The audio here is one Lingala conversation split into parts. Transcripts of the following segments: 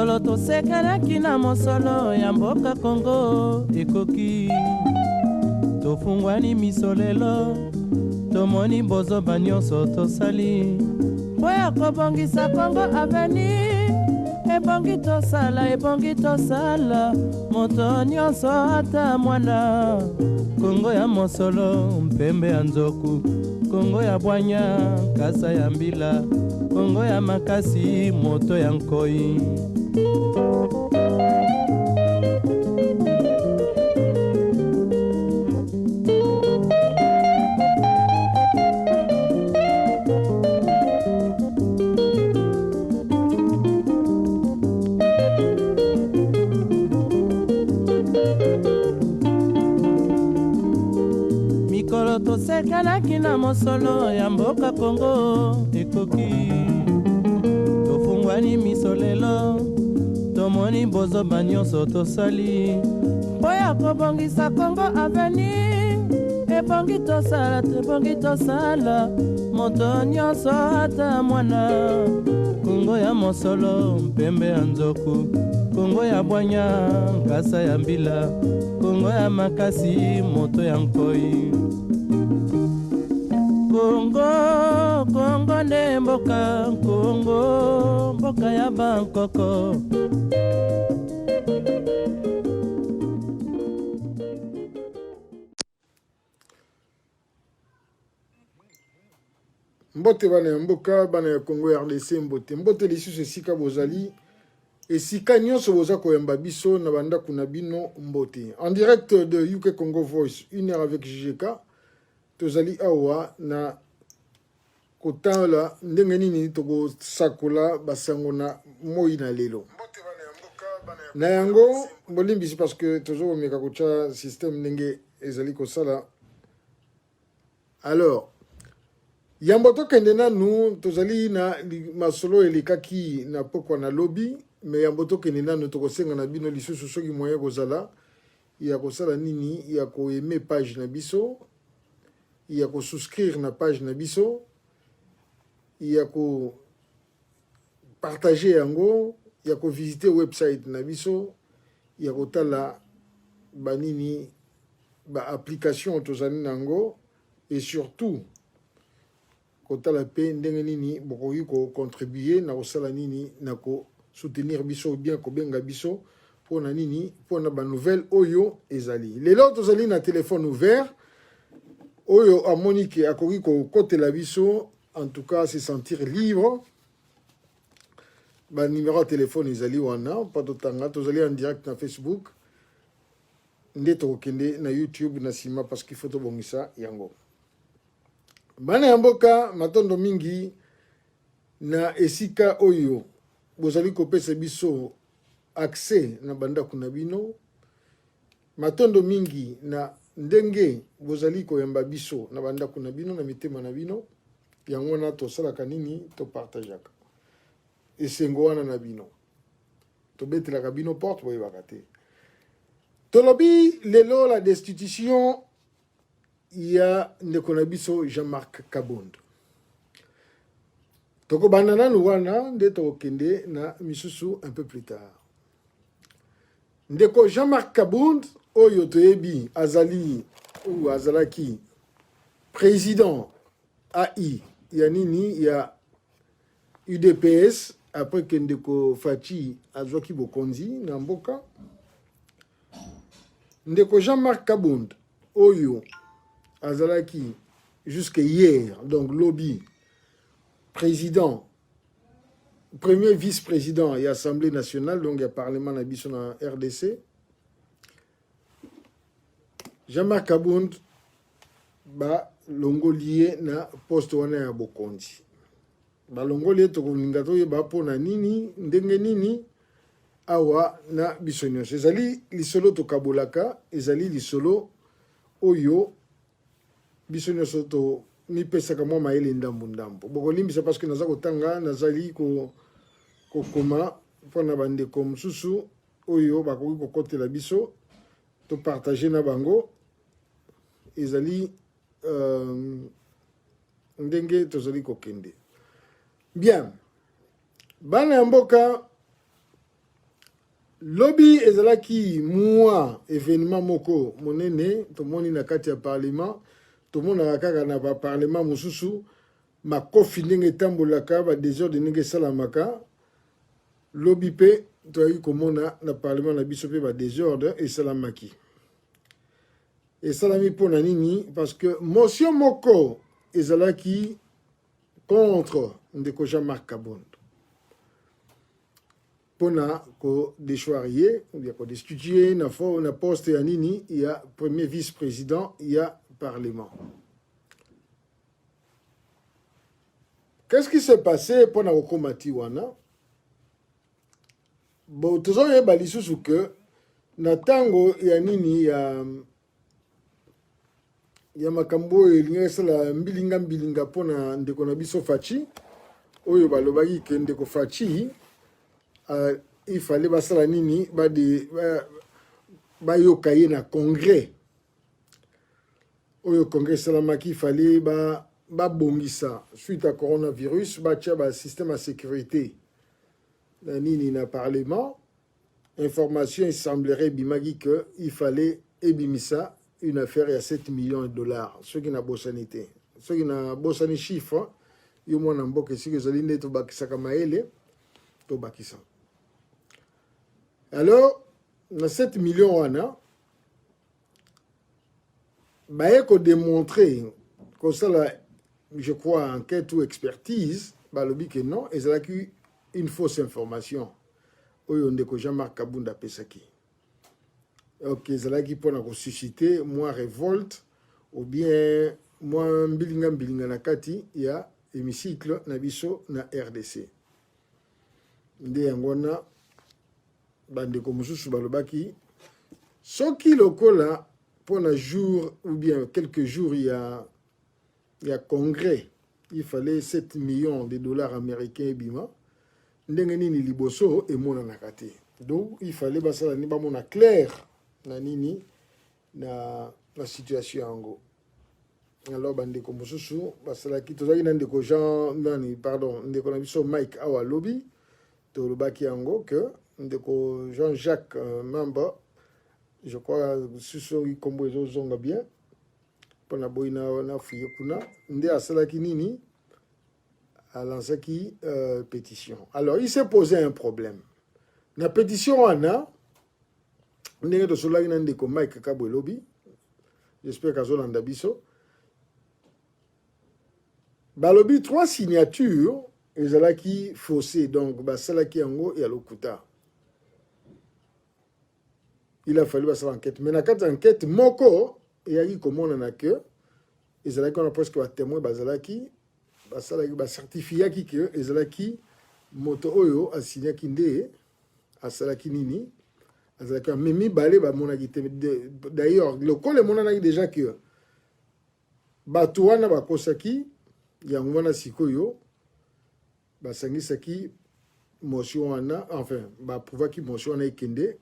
mikolo tosekelaki na mosolo ya mboka Kongo ekoki tofungwani miso lelo tomoni bozoba nyonso tosali mpo ya kobongisa Kongo avenir ebongi tosala moto nyonso ata mwana Kongo ya mosolo mpembe ya nzoku Kongo ya bwanya kasa ya mbila Kongo ya makasi moto ya nkoi mikolo tosekelaki na mosolo ya mboka Kongo ekoki tofungwani miso lelo tomoni bozoba nyonso tosali mpo ya kobongisa Kongo avenir ebongi tosala moto nyonso ata mwana Kongo ya mosolo mpembe ya nzoku Kongo ya bwanya nkasa ya mbila Kongo ya makasi moto ya nkoi Kongo nde mboka Kongo mboka ya bankoko mbote bana ya mboka bana ya Congo RDC mbote lisusu esika bozali esika nyonso boza koyamba biso na bandako na bino mbote en direct de UK Congo Voice 1 heure avec JGK tozali awa na kotala ndenge nini tokosakola basango na moi na lelo na yango bolimbisi parce que tozomeka kotya système ndenge ezali kosala alors yambo tokende nanu tozali na masolo elekaki na pokwa na lobby mais yambo tokende nanu tokosenga na bino lisusu soki moyen kozala ya kosala nini ya koyeme page na biso ya kosouscrire na page na biso ya ko partager yango ya ko visiter website na biso ya kotala banini ba application tozali nango et surtout kotala pe ndenge nini bokoki ko contribuer na kosala nini na ko soutenir biso bien ko benga biso pona nini pona ba nouvelle oyo ezali lelo tozali na téléphone ouvert oyo amonike akoki ko kotela biso en tout cas se sentir libre ba numéro de téléphone ezali wana pas d'autanga tozali en direct na Facebook nde tokende na YouTube na sima parce qu'il faut tobongisa yango bana ya mboka matondo mingi na esika oyo bozali kopesa biso accès na bandako na bino matondo mingi na ndenge bozali koyamba biso na bandako na bino na mitema na bino yango na tosalaka nini topartageaka esengo wana na bino tobetelaka bino porte boyebaka te tolobi lelo la destitution ya ndeko na biso Jean-Marc Kabound tokobanda nanu wana nde tokende na misusu un peu plus tard ndeko Jean-Marc Kabound oyo toyebi azali ou azalaki président AI ya nini ya UDPS après que ndeko Fachi azwaki bokonzi na mboka ndeko Jean-Marc Kabound oyo azalaki jusqu'à hier donc lobby président premier vice-président et assemblée nationale donc il y a parlement na biso na RDC Jean-Marc Kabound ba longolié na poste wana ya bokonzi ba longolié tokolinga toyeba mpona nini ndenge nini awa na biso nyonso ezali lisolo tokabolaka ezali lisolo oyo biso nyonso to mipesaka mwa mayele ndambu bokolimbisa parce que naza kotanga nazali kokoma mpona bandeko mosusu oyo bakoki kokotela biso topartage na bango ezali ndenge tozali kokende bien bana ya mboka Lobby ezalaki moi événement moko monene tomoni na kati ya parlement tomona kaka na ba parlement mususu makofi ndenge etambolaka ba désordre ndenge esalamaka lobby pe toyaki komona na parlement na biso pe ba désordre esalamaki esalami mpona nini parce que motion moko ezalaki contre ndeko Jean-Marc Kabondo pona ko déchoirie ou bien ko destituer na poste ya nini ya premier vice-président ya parlement. Qu'est-ce qui s'est passé pona ko komati wana? Bon tozo yeba lisusu que na tango ya nini ya makambo elinga sala mbilinga pona ndeko na biso Faci oyo balobaki ke ndeko Faci il fallait basala nini bayoka ye na congrès oyo congrès salamaki il fallait babongisa suite à coronavirus batia ba système de sécurité na nini na parlement information il semblerait bimagi que il fallait ebimisa une affaire à 7 millions de dollars ce qui n'a bosanité ce qui n'a bosani chiffre yo mona mboke siki ezali nde tobakisaka maele tobakisa. Alors, dans 7 millions wana, il faut démontrer que ça, je crois, enquête ou expertise, le que non, et c'est une fausse information. On dit que Jean-Marc Kabondo Pesaki. Ok, c'est là qui peut susciter moi révolte, ou bien moi bilinga nakati, il y a hémicycle nabiso na RDC. Ndé yangona bandeko mosusu balobaki soki lokola pona jour ou bien quelques jours il y a congrès il fallait 7 millions de dollars américains bima ndenge nini liboso emona nakate donc il fallait basala ni bamona clair na nini na situation yango alors bandeko mosusu basala ki tozaki na ndeko Jean nani pardon ndeko na biso Mike awa lobby tolobaki yango que ndeko Jean-Jacques Mamba, je crois suso ikombo ezozonga bien pona boina na fuye kuna nde asalaki nini alansaki pétition. Alors il s'est posé un problème. Na pétition wana ndenge tosolaki na ndeko Mike Kabwe lobby, j'espère kazolanda biso balobi 3 signatures ezalaki faussé donc basalaki yango ya lokuta. Il a fallu faire l'enquête. Mais dans cette enquête, moko il y a eu comment on a que ils allaient qu'on a presque un témoin bazalaki certifié qui que ils allaient qui moto oyo a signé kinde a salaki nini a salaki memi balé ba mon d'ailleurs le col mon a déjà que batuana ba kosaki ya ngwana sikoyo ba sangisaki motion wana enfin ba pouvoir qui motion na ikende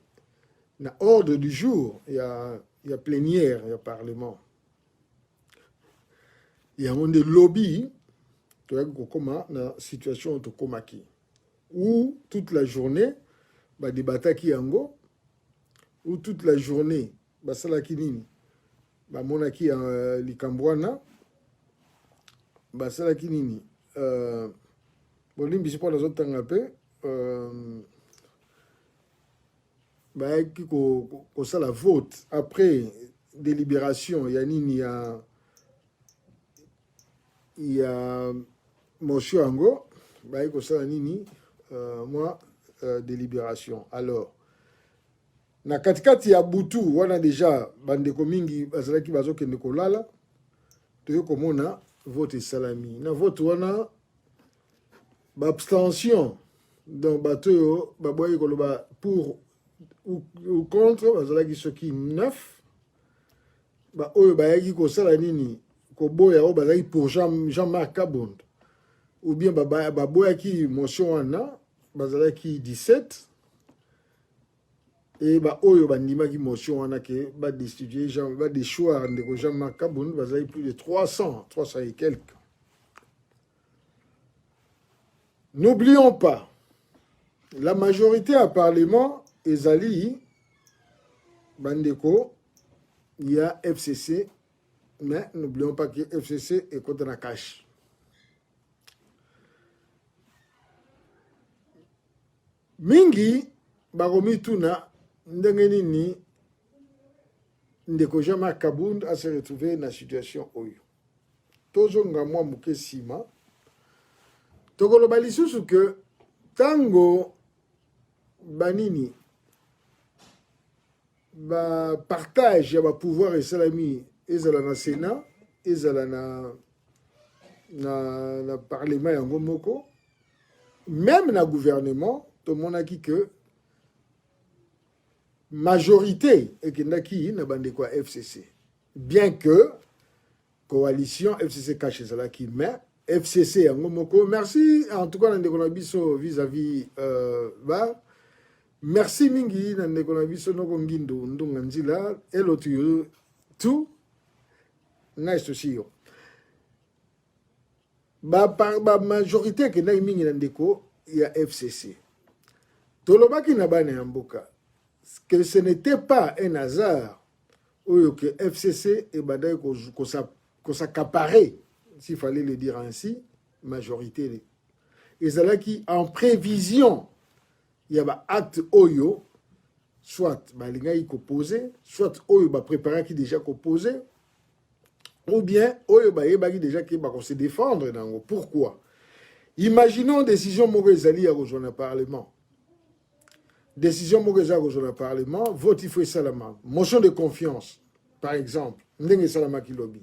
na ordre du jour, il y a plénière, il y a parlement. Il y a un lobby, tu vois, comment la situation de Komaki, où toute la journée, bah débattre qui yango, où toute la journée, bah salaki nini, bah monaki likambwana, bah salaki nini, bon limbi c'est pas les autres temps un peu. Qui ça la vote après délibération il y a nini il y a motion ango ko ça nini moi délibération. Alors na katikati ya butu wana déjà bandeko mingi bazalaki bazokende kolala toyo komona vote salami na vote wana ba abstention donc bato baboyi koloba pour ou contre bazalaki soki 9 ba oyo bayaki kosala nini koboya oyo bazalaki pour Jean-Marc Kabondo ou bien baboyaki motion wana bazalaki 17 et ba oyo bandimaki motion wana ke ba destituer ba déchoir ndeko Jean-Marc Kabondo bazalaki plus de 300 et quelques. N'oublions pas, la majorité à parlement ezali bandeko il y a FCC, mais n'oublions pas que FCC est contre la cash. Mingi baromi tuna ndenge nini ndeko Jean-Marc Kabound a se retrouvé dans la situation oyo. Tozo nga mwa muke sima. Tokoloba lisusu que tango banini ba partage ya ba pouvoir esalami ezala na Sénat, ezala na parlement yango moko, même na gouvernement, tout le monde a dit que majorité ekendaki na bande kwa FCC. Bien que coalition FCC cache ezalaki, mais FCC yango moko, merci en tout cas ndeko na biso vis-à-vis ba merci mingi na ndeko na biso noko ngindo ndunga nzila elo tu nice aussi yo ba majorité ke na mingi na ndeko ya FCC tolobaki na bana ya mboka que ce n'était pas un hasard oyo que FCC et badai ko s'accaparer, s'il fallait le dire ainsi, majorité ezalaki en prévision il y a acte oyo soit balinga yi opposé, soit oyo ba préparer qui déjà opposé, ou bien oyo ba yebaki déjà qui ba se défendre nango. Pourquoi? Imaginons décision moko ezali ya rejoindre le parlement. Décision moko ezali rejoindre le parlement, vote il faut salama, motion de confiance par exemple, ndenge salama ki lobby.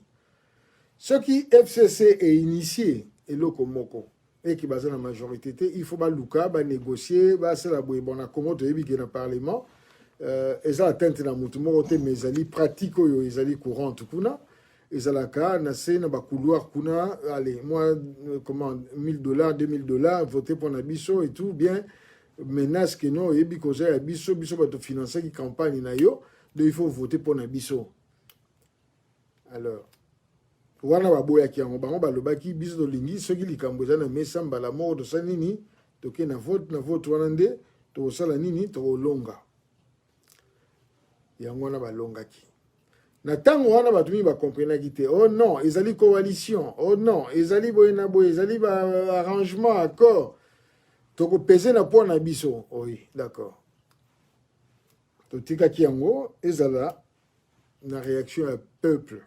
Ce qui FCC est initié et loko moko et qui base la majorité, il faut ba luka ba négocier ba sala boye bona comment to yebi ke na parlement eza atteinte na mutu moko te mais ezali pratique oyo ezali courante kuna ezalaka na se na ba couloir kuna allez moi comment $1000 $2000 voter pour na biso et tout bien menace que non yebi ko za biso ba to financer qui campagne na yo donc il faut voter pour na biso. Alors wana baboya ki yango bango balobaki biso dolingi soki likambo eza na mesa mbala moko tosala nini toke na vote wana nde tokosala nini tokolonga yango wana balongaki na ntango wana bato mingi bakomprenaki te oh non ezali coalition oh non ezali boye na boye ezali arrangement accord tokopese na mpo na biso oui d'accord totikaki yango ezala na réaction ya peuple.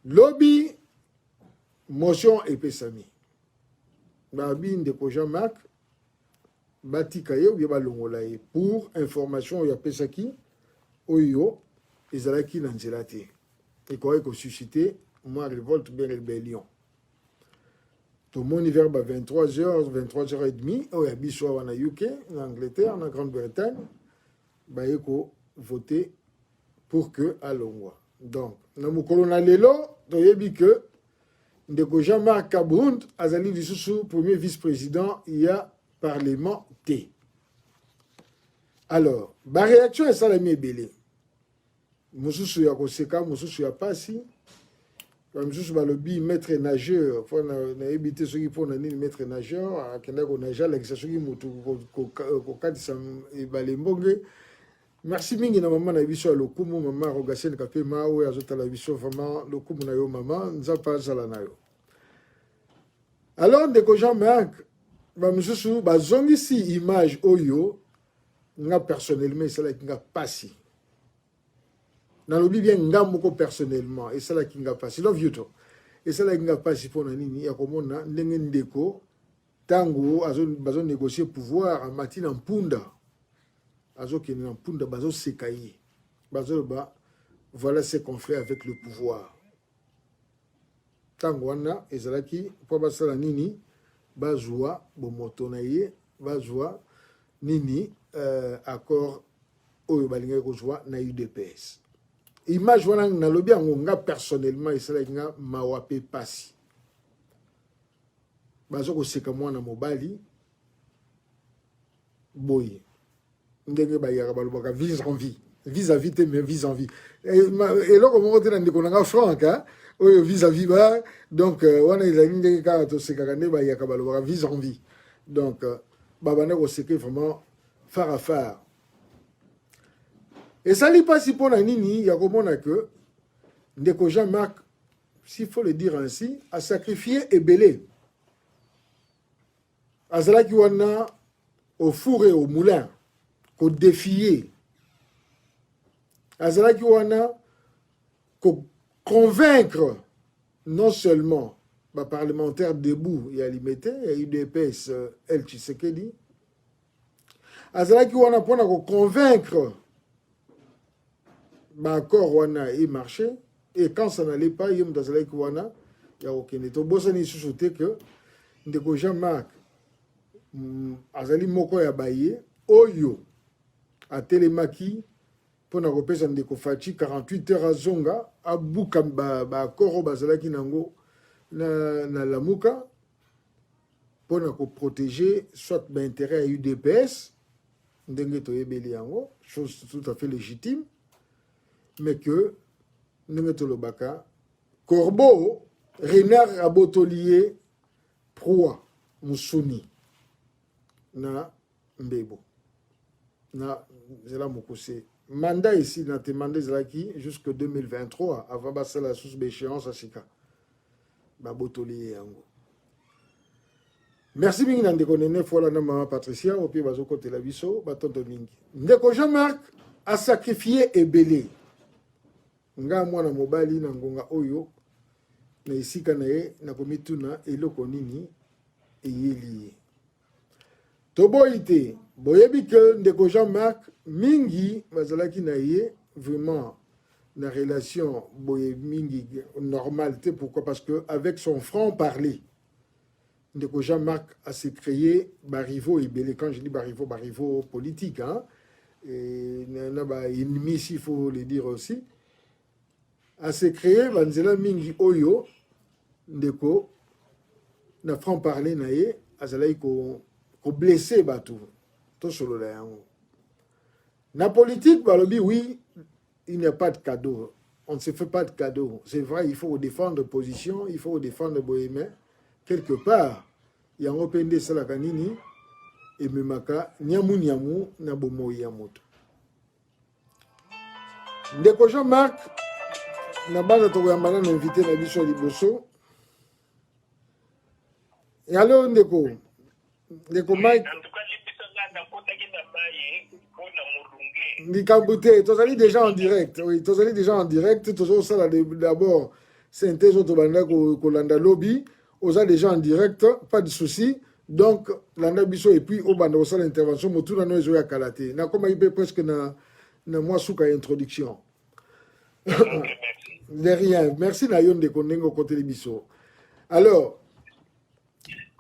Lobby, motion epesami. Babi ndeko Jean-Marc, batika ye ou bien balongola ye pour information ya pesaki oyo ezalaki na nzela te. Et quoi que susciter moi révolte bien rébellion. Tout mon hiver 23h, 23h30 oya biso wana UK, en Angleterre, en Grande-Bretagne, ba yeko voter pour que alongwa. Donc, dans mon colonel Lelo, il dit que ndeko Jean-Marc Kabound azali lisusu premier vice-président il y a parlement T. Alors, la réaction est ça la mieux belé. Mususu ya koseka, mususu ya pasi. Mususu ba lobby maître nageur, faut na éviter ceux qui font nani maître nageur, akenda ko nageur l'exercice qui mutu ko katisa e balembonge. Merci mingi na maman na biso lokumu maman Rogasene kape mawe azota la biso vraiment lokumu na yo maman nzapa zala na yo. Alors ndeko Jean-Marc ba misusu ba zongi si image oyo nga personnellement c'est là qui nga pasi. Na lobi bien nga moko personnellement et c'est là qui nga pasi love you to. Et c'est là qui nga pasi pour na nini ya komona ndenge ndeko tango bazon négocier pouvoir en matin en punda. Voilà ses conflits avec le pouvoir. Tangwana, Ezalaki, pour basala nini, bazwa, bomotonaye, bazwa, nini, accord, oyo balinga kozwa, na UDPS. Image wana na lobi nga personnellement, Ezalaki nga mawape pasi. Bazoko seka mwana mobali, boye. Ndenge bayaka balobaka vis en vie vis-à-vis te mais vis en vie et là comme on dit ndeko nanga franc hein oyo vis-à-vis ba donc wana ezali ndenge ka to sekaka ne bayaka balobaka vis en vie donc babanda koseke vraiment phare à phare. Et ça n'est pas si pour nini, il y a comment que ndeko Jean-Marc, s'il faut le dire ainsi, a sacrifié Ebélé. Azalaki wana au four et au moulin, qu'au défier. Azalaki wana qu'au convaincre non seulement les parlementaires debout, il y a l'imité, il y a UDPS, El Tshisekedi. Azalaki wana pour convaincre l'accord wana et marché. Et quand ça n'allait pas, il y a aucun état. Bosani sous-sauté que ndeko Jean-Marc azali moko ya baye oyo a télémaki pour na kopesa ndeko Fachi 48 heures à zonga abuka ba koro bazalaki nango na lamuka pour na ko protéger soit l'intérêt à UDPS ndenge to yebeli yango, chose tout à fait légitime, mais que ndenge to lobaka corbeau renard abotolier proie musuni na mbebo na zela mokose mandat ici na demandé zalaki jusque 2023 avant basa la sous échéance à sika ba botolier yango. Merci mingi na ndeko nene fola na mama Patricia au pied bazo côté la biso batonto mingi ndeko Jean-Marc a sacrifié Ebélé nga mwana mobali na ngonga oyo na isika na ye na komituna eloko nini eyeli toboite boyebi que ndeko Jean-Marc mingi bazalaki na ye vraiment la relation boye mingi normalité. Pourquoi? Parce que avec son franc parler ndeko Jean-Marc a se créé barivo Ebélé. Quand je dis barivo politique, hein, et na ba ennemi, s'il faut le dire aussi, a se créé banzela mingi oyo ndeko na franc parler na ye azalaki ko blessé batou to solo la yango na politique balobi. Oui, il n'y a pas de cadeau, on ne se fait pas de cadeau, c'est vrai, il faut défendre position, il faut défendre bohémien quelque part. Yango pende sala kanini et memaka nyamu na bomo ya moto ndeko Jean-Marc na bana to yambana na invité na biso liboso. Et alors ndeko Mike Nikambute, tozali déjà en direct. Oui, tozali déjà en direct. Toujours ça d'abord synthèse autobanda kolanda lobby. Oza déjà en direct, pas de souci. Donc landa biso et puis au banda osa l'intervention motu na no ezo ya kalate. Na koma ipe presque na moi souka introduction. De rien. Merci na yon de kondengo côté biso. Alors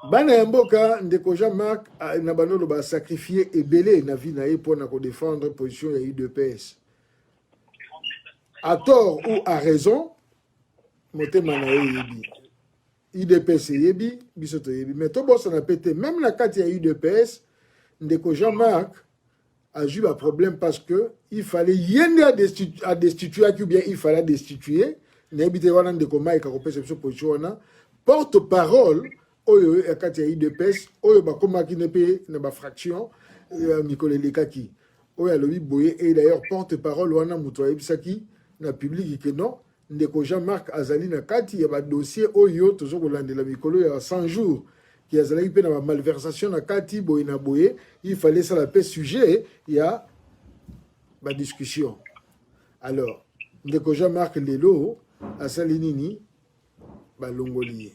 bana yamboka ndeko Jean-Marc na banolo ba sacrifier Ebélé na vie na ye pour na ko défendre position ya UDPS. À tort ou à raison, motema na yebi. UDPS yebi, biso to yebi. Mais to boss na pété même la carte ya UDPS, ndeko Jean-Marc a eu un problème parce que il fallait yende à destituer ou bien il fallait destituer. N'habite wana ndeko Mike a kopesa biso position wana porte-parole oyo akati ya UDPS oyo bakomaki nepe na ba fraction Mikole Lekaki oyo alobi boye. Et d'ailleurs porte-parole wana muto ayebisaki na public que non ndeko Jean-Marc azali na kati ya ba dossier oyo tozo kolandela mikolo ya 100 jours qui azali pe na ba malversation na kati boye na boye. Il fallait ça la paix sujet ya ba discussion. Alors ndeko Jean-Marc lelo asali nini ba longolier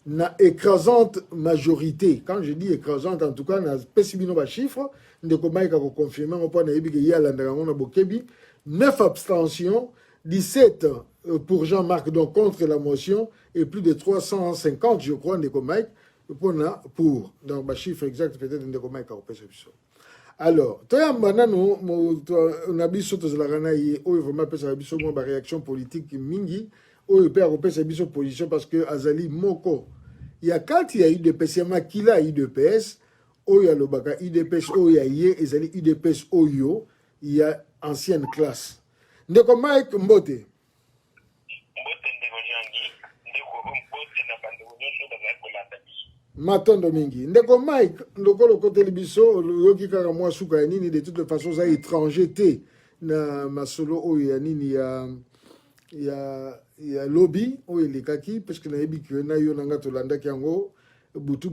na écrasante majorité. Quand je dis écrasante, en tout cas, na pessimino ba chiffre, ndeko Mike a confirmé au point de ya landarango na bokebi 9 abstentions, 17 pour Jean-Marc donc contre la motion et plus de 350 je crois ndeko Mike pour donc ba chiffre exact peut-être ndeko Mike a opé. Alors, toya banano na biso tozalaka na ye oyo vraiment pesa biso mo ba réaction politique mingi oyo pe akopesa biso position parce que azali moko ya kati ya UDPS ya makila UDPS oyo alobaka UDPS oyo ya ye ezali UDPS oyo ya ancienne classe. Ndeko Mike Mbote ndeko jangi ndeko mbote na bando nyonso bazali kolanda biso. matondo mingi ndeko Mike lokolo koteli biso yoki kaka mwa suka ya nini de toute façon za étranger te na masolo oyo ya nini ya lobby oyo elekaki parce que nayebi ke na yo nanga tolandaki yango butu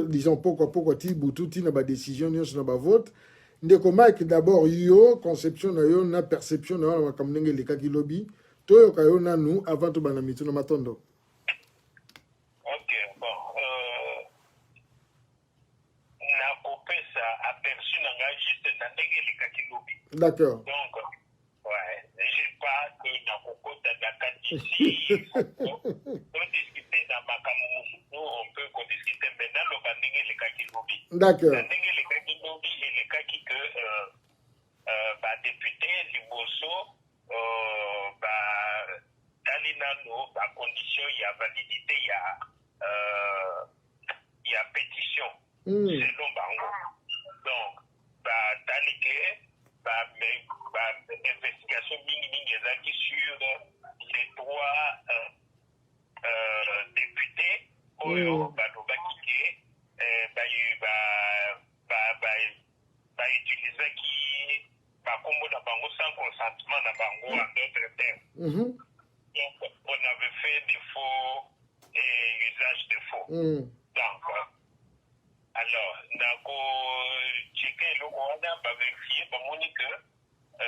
disons pourquoi ti butu ti na badécision nyonso na bavote ndeko Mike d'abord yo conception na yo na perception na yo na makambo ndenge elekaki lobby toyoka yo nanu avant tobanda mitu na matondo. D'accord. Donc, ouais, j'ai pas que dans Kokota Dakar ici, on discuter dans Makamoumou, on peut discuter maintenant le banding et le kaki lobby. D'accord. Le banding et le kaki lobby et le kaki que député, Liboso, Dalinano, à condition, il y a validité, il y a pétition, selon Bango. Donc, Dalike, investigation mingi sur les trois députés oyo balobaki utilisaki bakombo na bango sans consentement na bango en d'autres termes. Donc on avait fait des faux et usage de faux. Donc alors nako cheke eloko wana bavérifie bamoni que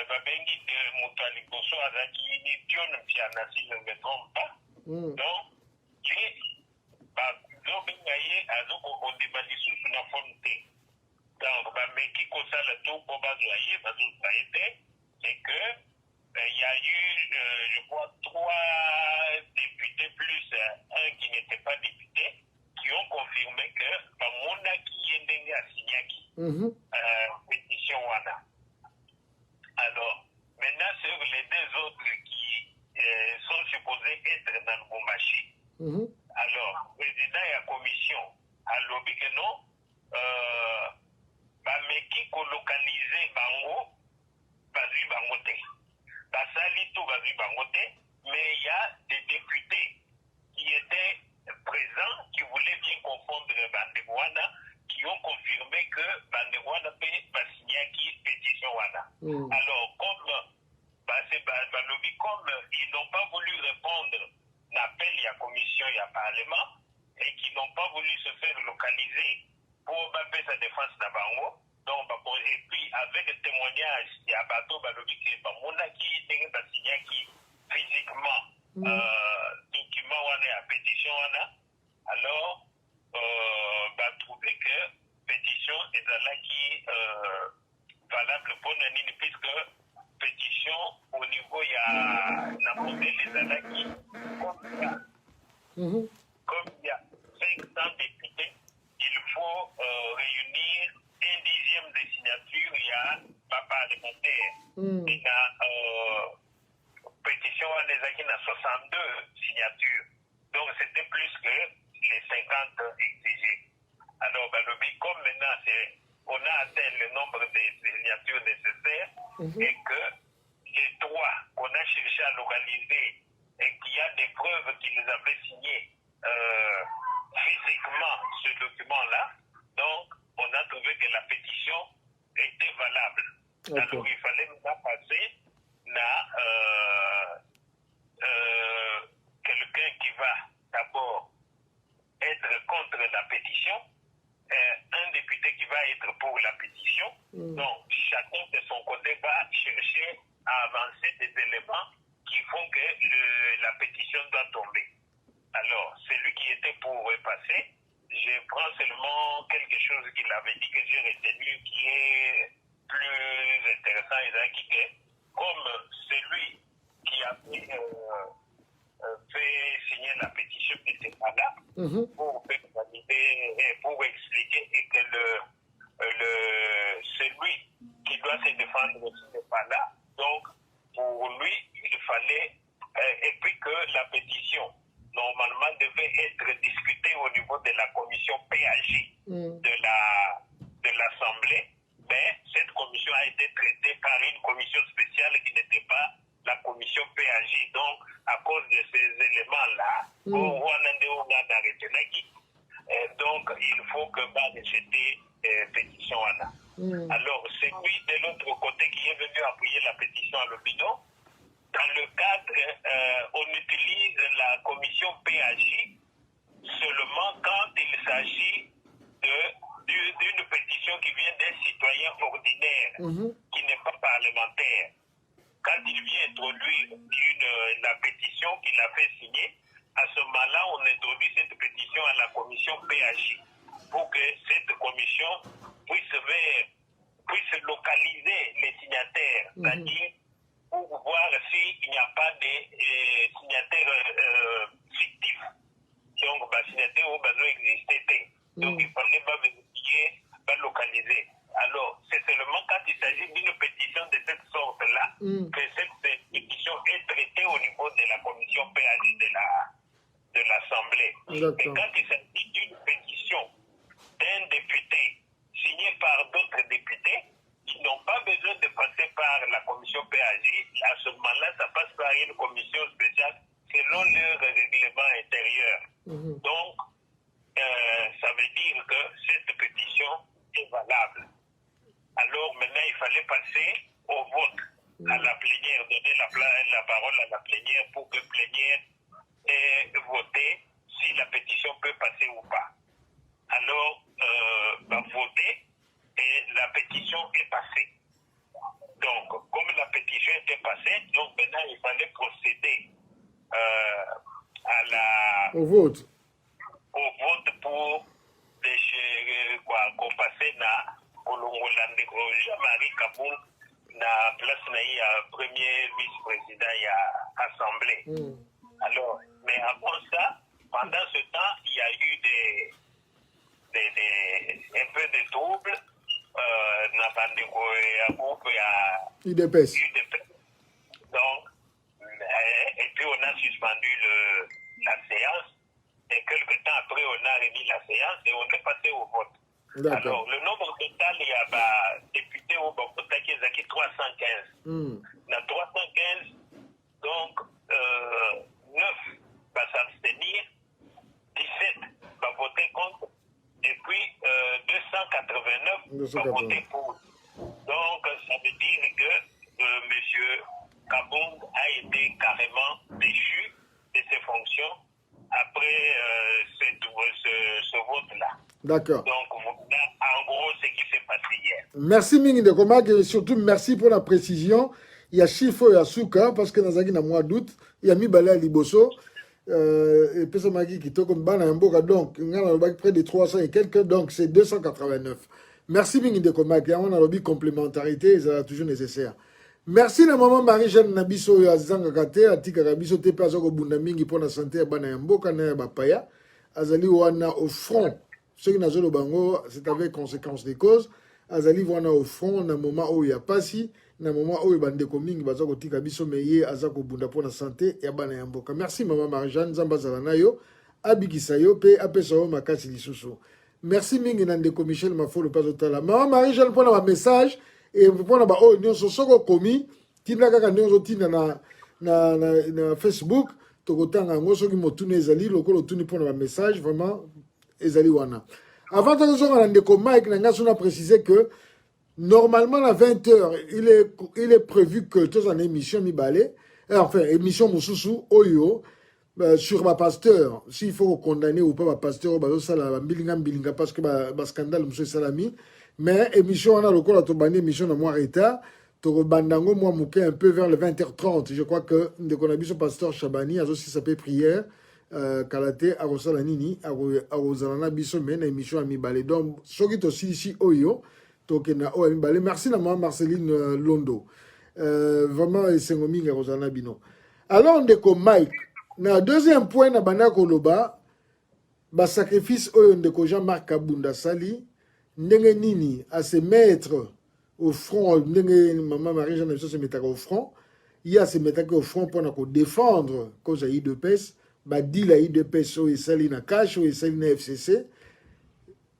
babengi moto ya liboso azalaki ni John Mpiana si je ne me trompe pas. Donc ye bazobenga ye azokondima lisusu na forme te. Donc bameki kosala to mpo bazwa ye bazozwa ye te et que il y a eu je crois 3 députés plus un qui n'était pas député qui ont confirmé que bamonaki ye ndenge asignaki pétition wana. Alors, maintenant, sur les deux autres qui sont supposés être dans le Bombashi. Alors, président et la commission a lobby que non, Bameki colocaliser Bango, Bazu Bangote. Basalito Bazu Bangote, mais il y a des députés qui étaient présents, qui voulaient bien confondre Bandegwana, qui ont confirmé que Bandegwana peut signer qui pétition wana. Alors, comme ils n'ont pas voulu répondre l'appel à la commission et à Parlement, et qui n'ont pas voulu se faire localiser pour faire sa défense d'Abango, donc, et puis avec le témoignage, il y a Bato Balobi qui est pas Monaki, qui physiquement, document wana à pétition wana, alors, trouver que pétition est là qui valable pour Nanini, puisque pétition au niveau il y a la modèle les alaki comme il y a 500 députés, il faut réunir 1/10 des signatures, il y a pas parlementaire. Il y a pétition à les acquis à 62 signatures. Donc c'était plus que les 50 exigés. Alors, comme maintenant, on a atteint le nombre de signatures nécessaires et que les 3 qu'on a cherché à localiser et qu'il y a des preuves qu'ils avaient signées physiquement ce document-là, donc on a trouvé que la pétition était valable. Okay. Alors, il fallait maintenant passer quelqu'un qui va d'abord être contre la pétition, un député qui va être pour la pétition. Donc, chacun de son côté va chercher à avancer des éléments qui font que la pétition doit tomber. Alors, celui qui était pour passer, je prends seulement quelque chose qu'il avait dit que j'ai retenu qui est plus intéressant et qui est comme celui qui a fait signer la pétition qui n'était pas là pour valider et pour expliquer et que celui qui doit se défendre n'était pas là. Donc, pour lui, il fallait, et puis que la pétition, normalement, devait être discutée au niveau de la commission PAG de l'Assemblée, mais cette commission a été traitée par une commission spéciale qui n'était pas la commission PAG. Donc, à cause de ces éléments-là, donc rejeté pétition Anna. Alors, c'est lui de l'autre côté qui est venu appuyer la pétition à l'Obidon. Dans le cadre, on utilise la commission PAJ seulement quand il s'agit d'une pétition qui vient d'un citoyen ordinaire, qui n'est pas parlementaire. Quand il vient introduire la pétition qu'il a fait signer, à ce moment-là, on introduit cette pétition à la commission PAJ pour que cette commission puisse localiser les signataires, c'est-à-dire pour voir s'il n'y a pas de signataires fictifs. Donc, les signataires ont besoin d'exister. Donc, il fallait pas vérifier, pas localiser. Alors, c'est seulement quand il s'agit d'une pétition de cette sorte-là que cette pétition est traitée au niveau de la commission PAJ de l'Assemblée. Mais quand il s'agit d'une pétition d'un député signée par d'autres députés, qui n'ont pas besoin de passer par la commission PAJ, à ce moment-là, ça passe par une commission spéciale selon leur règlement intérieur. Donc, ça veut dire que cette pétition est valable. Alors maintenant, il fallait passer au vote à la plénière, donner la parole à la plénière pour que la plénière ait voté si la pétition peut passer ou pas. Alors, voter et la pétition est passée. Donc, comme la pétition était passée, donc maintenant il fallait procéder au vote pour qu'on passe na Olongolande Jean-Marie Kaboul na place na premier vice-président à Assemblée. Alors, mais avant ça, pendant ce temps, il y a eu un peu de troubles dans le groupe UDPS. Donc, et puis on a suspendu la séance, et quelques temps après on a remis la séance et on est passé au vote. Alors, le nombre total, il y a députés au Bogota qui est 315. Dans 315, donc 9 va s'abstenir, 17 va voter contre, et puis 289 va voter pour. Donc, ça veut dire que M. Kaboung a été carrément déchu de ses fonctions après ce vote-là. D'accord. Donc, voilà en gros ce qui s'est passé hier. Merci Mingi de Komak et surtout merci pour la précision. Il y a Chifo et Asuka parce que dans un mois d'août, il y a Mibala Liboso. Et puis ça m'a dit qu'il comme Bana Mboka, donc il y a près de 300 et quelques, donc c'est 289. Merci Mingi de Komak. Il y a un lobby complémentarité, ça toujours nécessaire. Merci la maman Marie-Jeanne Nabiso ya Zangakate, Atika Rabiso Tepe Azoko Bunda Mingi pour la santé à Bana Mboka na Bapaya. Azali Wana au front. Ce qui n'a pas bango, c'est avec conséquence des causes. Azali wana au front, na moment où il y a pas si, na moment où il y a des communes, bazako tika biso meye, azako bunda pour la santé, ya bana yamboka. Merci maman Marie-Jeanne, Zamba Zalanayo, Abikisayo, pe apesao makasi lisusu. Merci mingi nandeko Michel Mafolo Pazotala. Maman Marie-Jeanne pour un message, et pour na oh, nyon so soko komi, tina kaka nyon so tina na Facebook, tokotanga ngoso ki motune ezali, lokolo tuni pour un message, vraiment, ezali wana. Avant de nous Mike n'a précisé que normalement à 20h, il est prévu que toute une émission Mibale, enfin émission Moussousou Oyo sur ma pasteur, s'il faut condamner ou pas ma pasteur, bilinga parce que ma scandale monsieur Salami, mais émission on a le col à Tobani émission de moi retard, Bandango moi mouké un peu vers le 20h30, je crois que de qu'on a vu son pasteur Chabani a aussi s'appelle prière. Kalate arosala nini arozalana biso mena émission amibale donc soki to si oyo tokena o amibale. Merci na maman Marceline Londo vraiment esengo mingi arozalana bino. Alors ndeko Mike na deuxième point na bana koloba ba sacrifice oyo ndeko Jean-Marc Kabunda sali ndenge nini à se mettre au front ndenge maman Marie-Jeanne se mettre au front il y a se mettre au front pour défendre cause à IDPS dit la IDPS et sali na cash et sali na FCC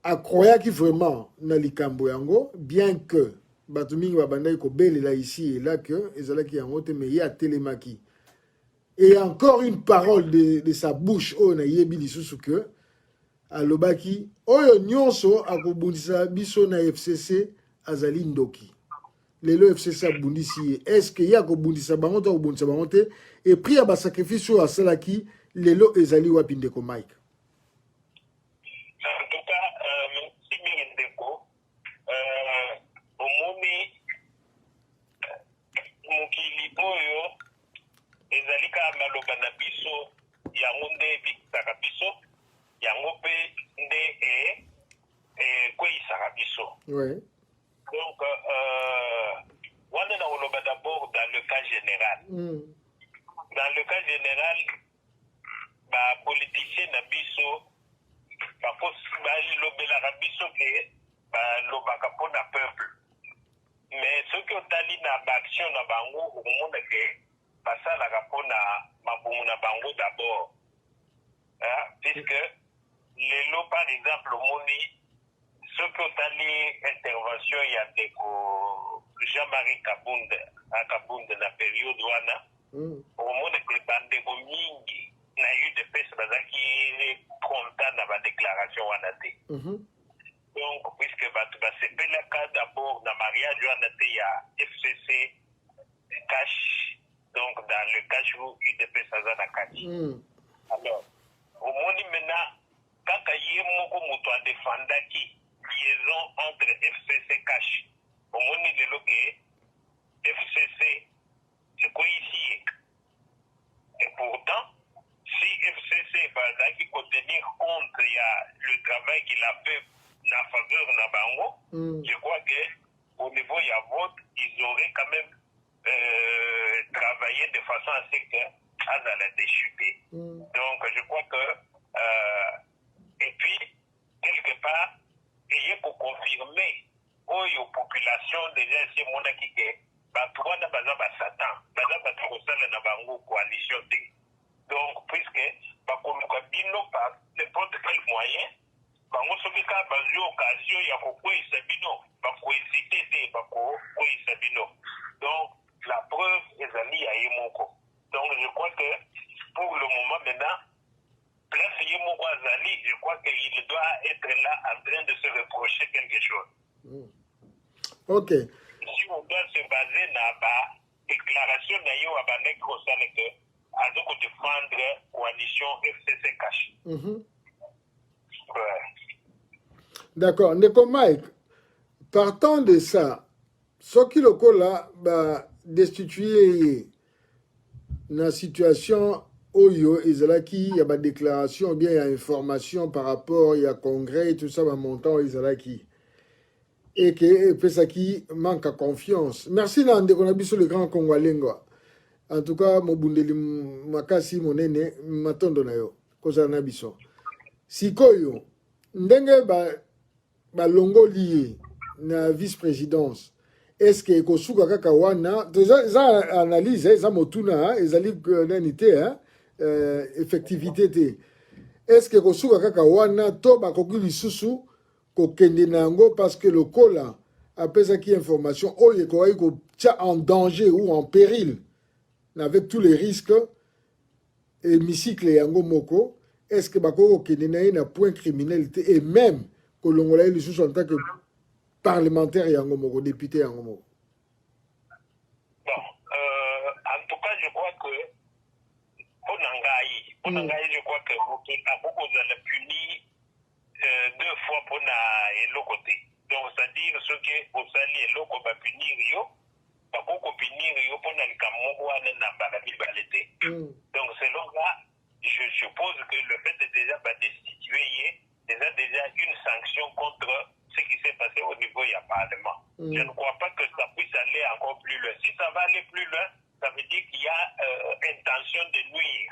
a croire qui vraiment na likambo yango bien que batumingi babanda ko belela ici et là que ezala ki yango te mais il y a Télémaki et encore une parole de sa bouche oh na yebi lisusu que alobaki oyo nyonso akobundisa biso na FCC azali ndoki lelo FCC abundisi ye est-ce que ya akobundisa bango to akobundisa bango te et prix ya basacrifice oyo asalaki lelo ezali wapi ndeko Mike? En tout cas, merci mingi ndeko. Omoni mokili oyo ezali ka maloba na biso yango nde ebikisaka biso yango mpe nde ekweyisaka biso. Ouais. Donc, wana na oloba d'abord dans le cas général. Dans le cas général, bapoliticien na biso balobelaka biso ke balobaka mpo na peuple. Mais soki otali na baaction na bango okomona ke basalaka mpo na mabumu na bango d'abord. Puisque lelo par exemple omoni soki otali intervention ya ndeko Jean-Marie Kabunda na periode wana okomona ke bandeko mingi na UDPS bazalaki content na badéclaration wana te. Donc puisque bato basepelaka d'abord na mariage wana te ya FCC cash, donc dans le cash où UDPS aza na cash. Alors omoni maintenant kaka ye moko moto adefandaki liaison entre FCC cash omoni lelo ke FCC ekoyisi ye. Et pourtant si FCC bazalaki kotenir compte ya le travail qu'il a fait na faveur na bango, je crois que au niveau ya vote ils auraient quand même travaillé de façon à ce que azala déchuté. Donc je crois que et puis quelque part ayez pour confirmer oyo population déjà c'est monaki ke bato wana baza basatan baza bato kosala na bango coalition te. Donc puisque bakoluka bino par n'importe quel moyen bango soki kaka bazwi occasion ya kokweyisa bino bakohésite te bakokweyisa bino. Donc la preuve ezali ya ye moko. Donc je crois que pour le moment maintenant place ye moko azali, je crois qu'il doit être là en train de se reprocher quelque chose. Ok. Si on doit se baser na déclaration na yo abaneki kosala ke azo ko défendre coalition FCC cash. Ouais. D'accord. Ndeko Mike, partant de ça, soki lokola ba destituer na situation oyo ezalaki ya ba déclaration bien ya information par rapport ya congrès et tout ça ba montant ezalaki et que pesaki manque à confiance. Merci na ndeko na biso le grand Congolais. En tout cas mobundeli makasi monene matondo na yo kozala na biso. Sikoyo ndenge ba longoli na vice-présidence est-ce que kosuka kaka wana za analyse za motuna ezali nanité effectivité te. Est-ce que kosuka kaka wana to bakoki lisusu kokende nango parce que le kola apesaki information oyo ekoki kotia en danger ou en péril avec tous les risques hémicycle yango moko. Est-ce que bakoki kokende na ye na point criminalité et même kolongola ye lisusu en tant que parlementaire yango moko député yango moko? Bon, en tout cas je crois que pour Nangaï, je crois que beaucoup de puni deux fois pour l'autre côté. Donc, c'est-à-dire ceux qui ont sali et l'autre va punir, beaucoup punir pour le Cameroun n'a pas la liberté. Donc, selon là, je suppose que le fait de déjà destituer déjà une sanction contre ce qui s'est passé au niveau du Parlement. Je ne crois pas que ça puisse aller encore plus loin. Si ça va aller plus loin, ça veut dire qu'il y a intention de nuire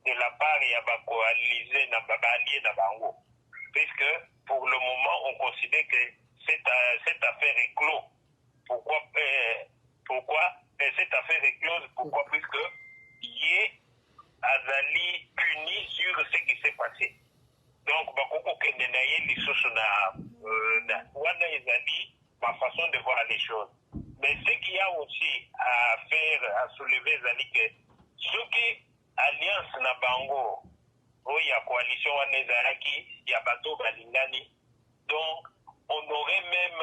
de la part de la coalisée na bango. Puisque pour le moment, on considère que cette affaire est close. Pourquoi cette affaire est close? Pourquoi? Puisque Yé Azali puni sur ce qui s'est passé. Donc, bakoko kendenaye lisusu na wana ezali ma façon de voir les choses. Mais ce qu'il y a aussi à faire, à soulever, ezali que ce qui alliance na bango, ou ya coalition pétition wana ezalaki ya bato balingani. Donc on aurait même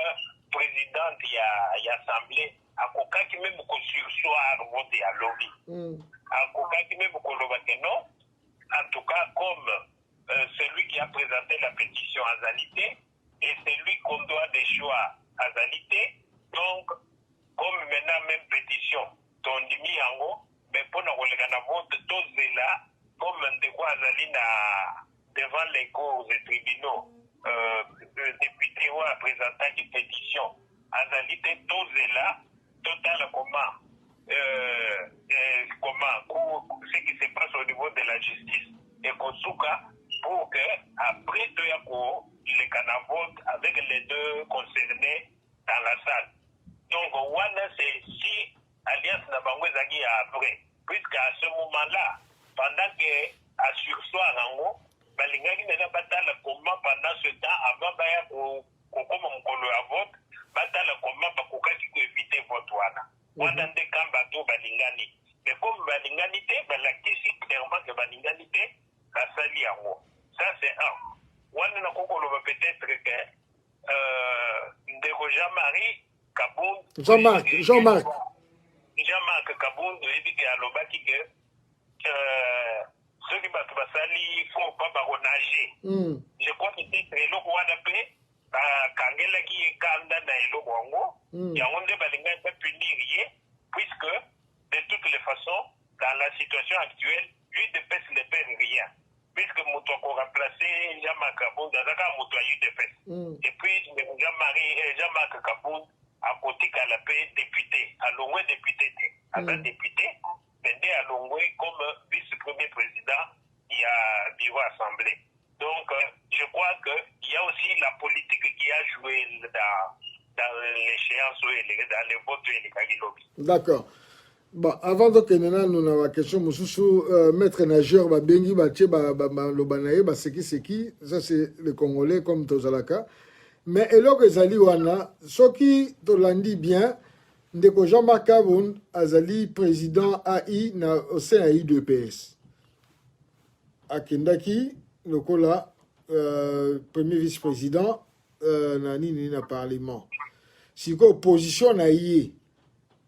présidente ya assemblée akokaki même kosursoir vote ya lobby. Akokaki même koloba que non, en tout cas comme celui qui a présenté la pétition azalité et celui qu'on doit des choix azalité. Donc comme maintenant même pétition tondimi yango mais pour na koleka na vote tozela comme ndeko azali na devant les cours et tribunaux député ou représentant qui pétition azalité tozela total comment ce qui se passe au niveau de la justice et kosuka pour que après il y a vote avec les deux concernés dans la salle. Donc one c'est si alliance n'a pas après puisqu'à ce moment-là pendant que à sursoir en haut balingaki n'a pas le comment pendant ce temps avant baya comme mukolo ya vote batala comment pas kokaki ko éviter vote wana wana nde kamba to balingani mais comme balingani te balakisi clairement que balingani te basali yango. Ça c'est un wana na kokolo peut-être que ndeko Jean-Marie Kabound Jean-Marc Kabound ebi ke alobaki que ceux qui bato basali faut pas baronager. Je crois que c'est eloko wana pe bakangelaki ekanda na eloko yango yango nde balingani pe punir ye puisque de toutes les façons dans la situation actuelle UDPS ne perd rien puisque moto ako remplacer Jean-Marc Kabound azaka moto ya UDPS et puis Jean-Marc Kabound akotika la paix député alongwe député te aza député mais nde alongwe comme vice-premier président ya bureau assemblée. Donc je crois que il y a aussi la politique qui a joué dans l'échéance dans les votes et les kagilobi. D'accord. Bon, avant de kenena nous na question mususu maître nageur ba bengi ba tie ba lobanaye ba seki ça c'est le Congolais comme tozalaka. Mais eloko ezali wana soki tolandi bien ndeko Jean-Marc Kabound azali président AI na au sein AI de PS akendaki lokola premier vice-président na nini na parlement siko opposition na ye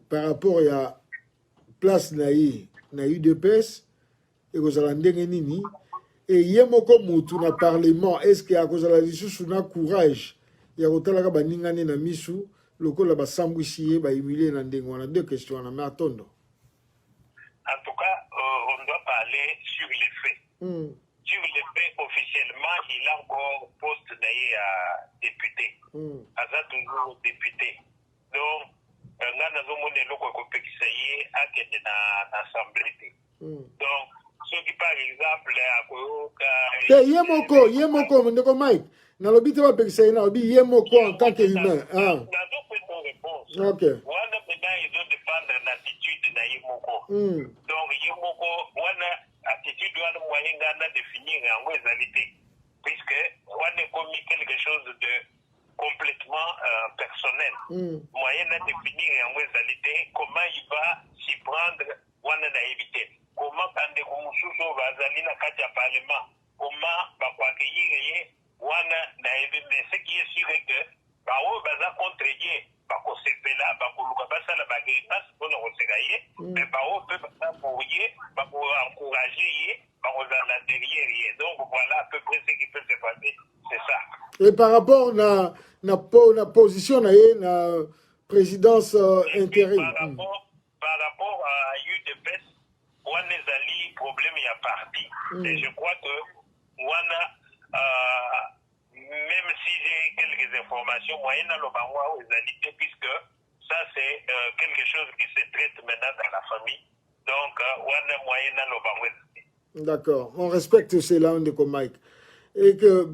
par rapport ya place na ye na UDPS ekozala ndenge nini et ye moko mutu na parlement est-ce que akozala lisusu na courage ya kotalaka baningani na misu lokola basambwisi ye bahumilier na ndenge wana. Deux questions wana mais atondo. En tout cas on doit parler sur les faits. Sur les faits officiellement il a encore poste d'ailleurs à député aza toujours député donc nga nazomona eloko ekopekisa ye akende na assemblée te donc soki par exemple akoyoka ye moko ndeko Mike nalobi te bapekisa ye nalobi ye moko en tant que humain nazopesa réponse wana pena ezo dépendre na attitude na ye moko donc ye moko wana attitude wana moyen nga na définir yango ezali te puisque wana ekomi quelque chose de complètement personnel. Moyen de définir en réalité comment il va s'y prendre wana na éviter. Comment bande kumususo bazali na kati ya parlement. Comment ba accueillir ye wana na éviter. Ce qui est sûr que ba o baza contre ye ba ko sepela ba ko luka basa la bagay pas pour le recegayer mais ba o peut pas pour ye ba ko encourager ye ba ko la derrière ye. Donc voilà à peu près ce qui peut se passer. C'est ça. Et par rapport na position na ye na présidence intérim. Par rapport à UDPS, on a problème il y a parti. Et je crois que même si j'ai quelques informations, moyenne à l'Obama puisque ça c'est quelque chose qui se traite maintenant dans la famille. Donc on a moyenne à l'Obama. D'accord, on respecte cela on est comme Mike. Et que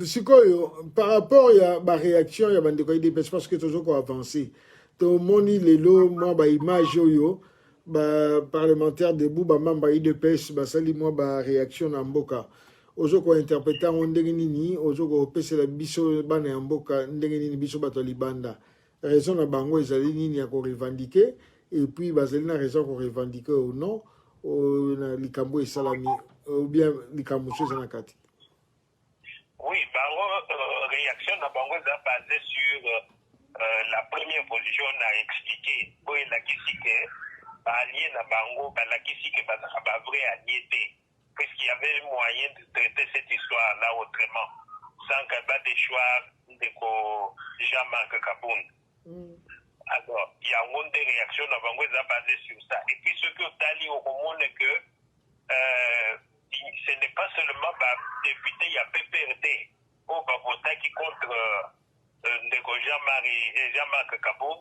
par rapport à ma réaction, il y a des UDPS parce que toujours avancé. Donc moni lelo moi ba image yo ba parlementaire debout ba membre UDPS ba sali moi ba réaction na mboka. Ozo ko interpréter on ndenge nini, ozo ko pesa la biso bana mboka ndenge nini biso bato libanda. Raison na bango ezali nini ya ko revendiquer et puis ba sali na raison ko revendiquer ou non na likambo esalami ou bien likambo chose na kati. Oui, réaction na bango est basée sur la première position on a expliqué. Oui, la kisike allié na bango, la kisike ba vrai allié té. Puisqu'il y avait moyen de traiter cette histoire-là autrement, sans qu'il y ait des choix de Jean-Marc Kaboun. Alors, il y a une des réactions avant basées sur ça. Et puis, ce que tu as dit au monde, c'est que ce n'est pas seulement député, il y a PPRD, au Babota qui contre Jean-Marc Kaboun,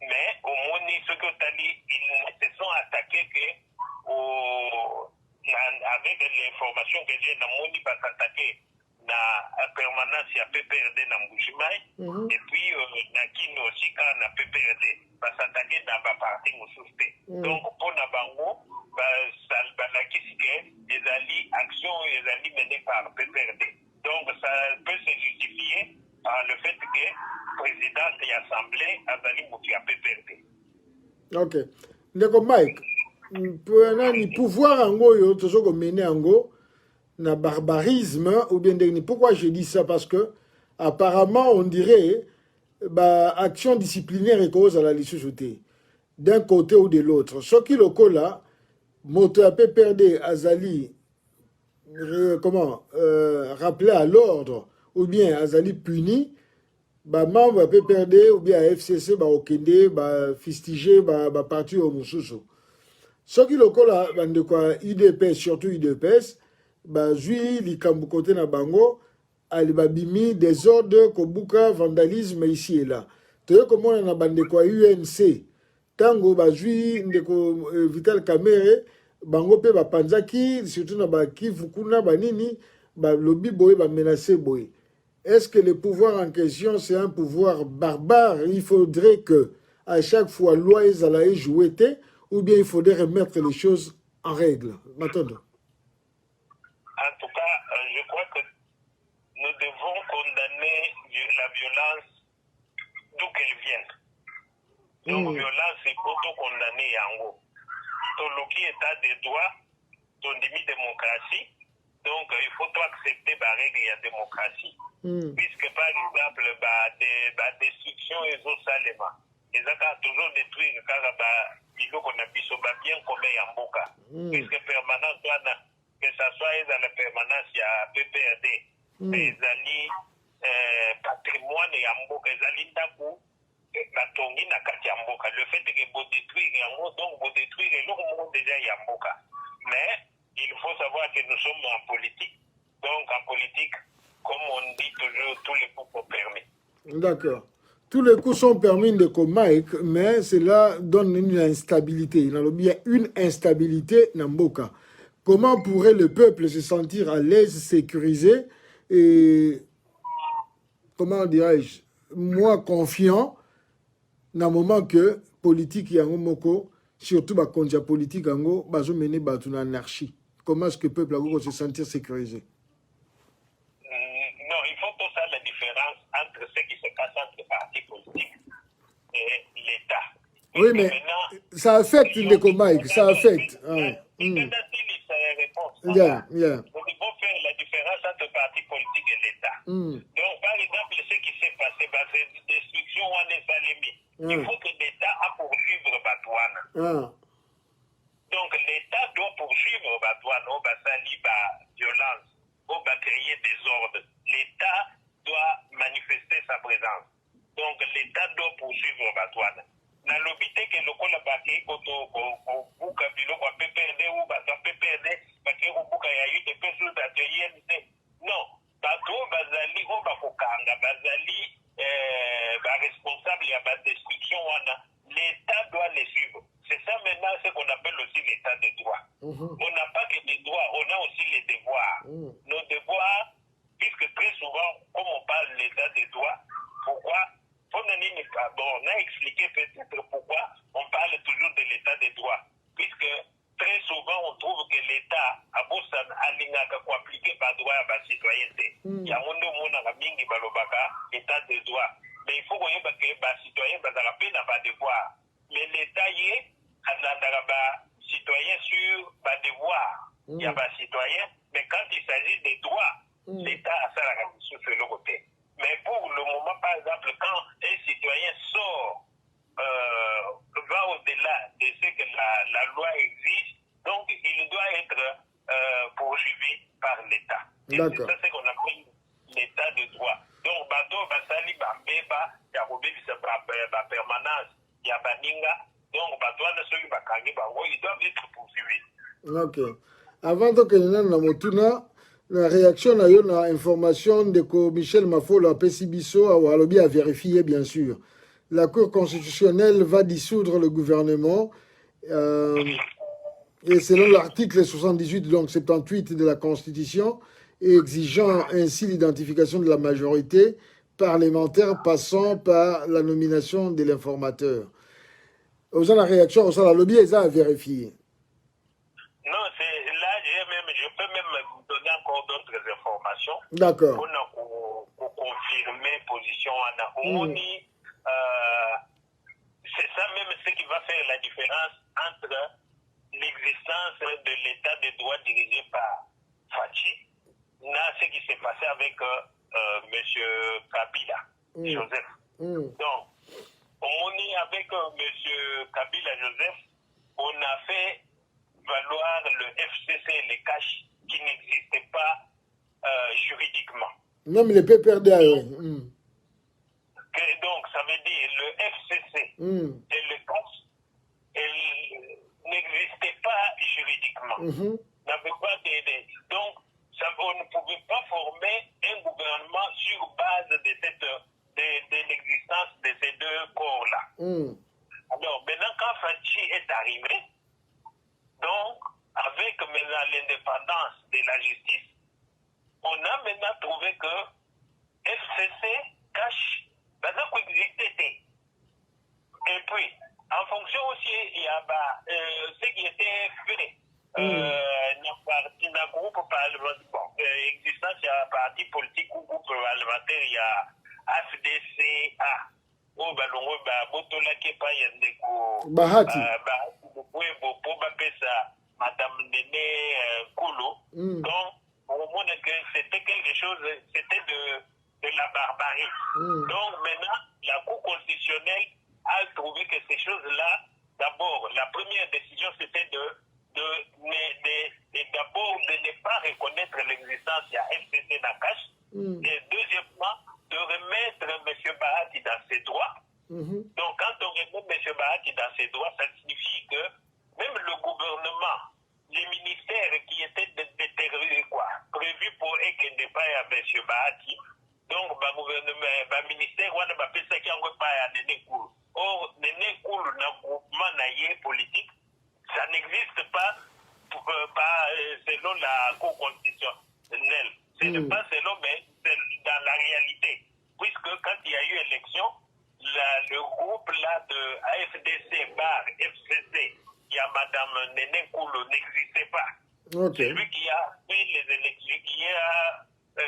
mais au monde, ce que tu as dit, ils se sont attaqués avec l'information que j'ai dans mon livre, s'attaquer la permanence à PPRD dans Mbujimaï, et puis na Kino aussi quand na PPRD, s'attaquer dans la partie Moussouste. Donc pour Nabango, la question des alliés, actions et les alliés menées par PPRD. Donc ça peut se justifier par le fait que le président de l'Assemblée a allé mourir à PPRD. Ok. Ndeko Mike, ni pouvoir ango yo tozo ko mener ango na barbarisme ou bien pourquoi je dis ça parce que apparemment on dirait action disciplinaire et cause à la société d'un côté ou de l'autre ce qui le cola moto a PPRD azali rappeler à l'ordre ou bien azali puni membre à PPRD ou bien à FCC okende fistiger parti au mususu. Ce qui le cola de quoi UDPS surtout UDPS zui likambu côté na bango alibabimi désordre kobuka vandalisme ici et là toyo komona na bande kwa UNC tango bazui ndeko Vital Kamerhe bango pe bapanzaki surtout na ba Kivu kuna banini lobi boye menacer boye. Est-ce que le pouvoir en question c'est un pouvoir barbare? Il faudrait que à chaque fois loi ezala jouer ou bien il faudrait remettre les choses en règle. Maintenant. En tout cas, je crois que nous devons condamner la violence d'où qu'elle vienne. Donc, violence, il faut tout condamner Yango. Ton loki état de droit, ton demi-démocratie. Donc, il faut tout accepter la règle de la démocratie. Puisque, par exemple, la destruction et les saléma. Ils ont toujours détruit il faut qu'on a bien comme Yamboka. Puisque permanent, que ce soit dans la permanence, il y a PPRD, les alliés, patrimoine et Yamboka, les alliés d'Akou, la Tongi na Kati Yamboka. Le fait que vous détruire Yamboka, donc vous détruire l'autre déjà Yamboka. Mais il faut savoir que nous sommes en politique. Donc en politique, comme on dit toujours, tous les coups sont permis. D'accord. Tous les coups sont permis de Mike, mais cela donne une instabilité. Il y a une instabilité dans Mboka. Comment pourrait le peuple se sentir à l'aise, sécurisé et, comment dirais-je, moi confiant dans le moment que politique yango moko, surtout la politique yango, bazo mener une anarchie. Comment est-ce que le peuple va se sentir sécurisé? Non, il faut tout ça la différence entre ce qui se passe entre les partis politiques et l'État. Oui, mais ça affecte les Mike, ça affecte. Nous devons faire la différence entre le parti politique et l'État. Donc, par exemple, ce qui s'est passé, c'est une destruction ou un salemi. Il faut que l'État a poursuivre Batouane. Donc, l'État doit poursuivre Batouane, au Basali, violence, au créer des ordres. L'État doit manifester sa présence. Donc, l'État doit poursuivre Batouane. Dans l'hôpital que le col a bâti, au Bouka, au PPRD ou au PPRD, au Bouka, il y a eu des personnes d'INC. Non, Bateau, Bazali, au Bakokanga, Bazali, responsable de la destruction, l'État doit les suivre. C'est ça maintenant ce qu'on appelle aussi l'État de droit. On n'a pas que des droits, on a aussi les devoirs. Nos devoirs, puisque très souvent, comme on parle de l'État de droit, pourquoi on a expliqué peut-être pourquoi on parle toujours de l'état de droit. Puisque très souvent on trouve que l'État a beau appliquer par droit à la citoyenneté. Il y a état de droit. Mais il faut que les citoyens n'ont pas de devoir. Mais l'État y est, citoyen sur devoir. Il y a des citoyens, mais quand il s'agit des droits, l'État a sa D'accord. Ça, c'est qu'on appelle l'état de droit. Donc, bateau, basali, bambeba, ya robebisa, permanence, ya baninga. Donc, bateau, ceux bakangi, ils doivent être poursuivis. Ok. Avant de que nous motuna, la réaction na yo na information de que Michel Mafolo a Pessibiso a lobby à vérifier, bien sûr. La Cour constitutionnelle va dissoudre le gouvernement. Et selon l'article 78, donc 78 de la Constitution, et exigeant ainsi l'identification de la majorité parlementaire passant par la nomination de l'informateur. Aux la réaction, aux la lobby, ils ont vérifié. Non, c'est là, je peux même vous donner encore d'autres informations. D'accord. Pour confirmer position en c'est ça même ce qui va faire la différence entre l'existence de l'état de droit dirigé par Fachi, là, ce qui s'est passé avec M. Kabila, Joseph. Donc, on est avec M. Kabila Joseph, on a fait valoir le FCC et les caches qui n'existaient pas juridiquement. Même les PPRDA, oui. Donc, ça veut dire le FCC et le cache n'existaient pas juridiquement. N'avaient pas donc, on ne pouvait pas former un gouvernement sur base de l'existence de ces deux corps-là. Alors, maintenant, quand Fachi est arrivé, donc, avec maintenant l'indépendance de la justice, on a maintenant trouvé que FCC cache qui existait. Et puis, en fonction aussi, il y a ce qui était fait. Dans le groupe parlementaire, existence, il y a un parti politique ou groupe parlementaire, il y a AFDCA. Bahati. Madame Nene Koulou. Donc, on montre que c'était quelque chose, c'était de la barbarie. Donc, maintenant, la Cour constitutionnelle a trouvé que ces choses-là, d'abord, la première décision, c'était d'abord de ne pas reconnaître l'existence de la FCC Nakash. Et deuxièmement, de remettre M. Bahati dans ses droits. Donc, quand on remet M. Bahati dans ses droits, ça signifie que même le gouvernement, les ministères qui étaient prévus pour qu'il n'y ait pas à M. Bahati, donc, le gouvernement, le ministère, on a fait ça qui n'a pas à Nene Koulou. Or, Nene Koulou, dans le groupement politique, ça n'existe pas selon la Cour constitutionnelle. Ce n'est pas selon, mais dans la réalité. Puisque quand il y a eu élection, le groupe là de AFDC bar FCC, il y a Madame Nene Koulou, n'existait pas. Okay. Celui qui a fait les élections,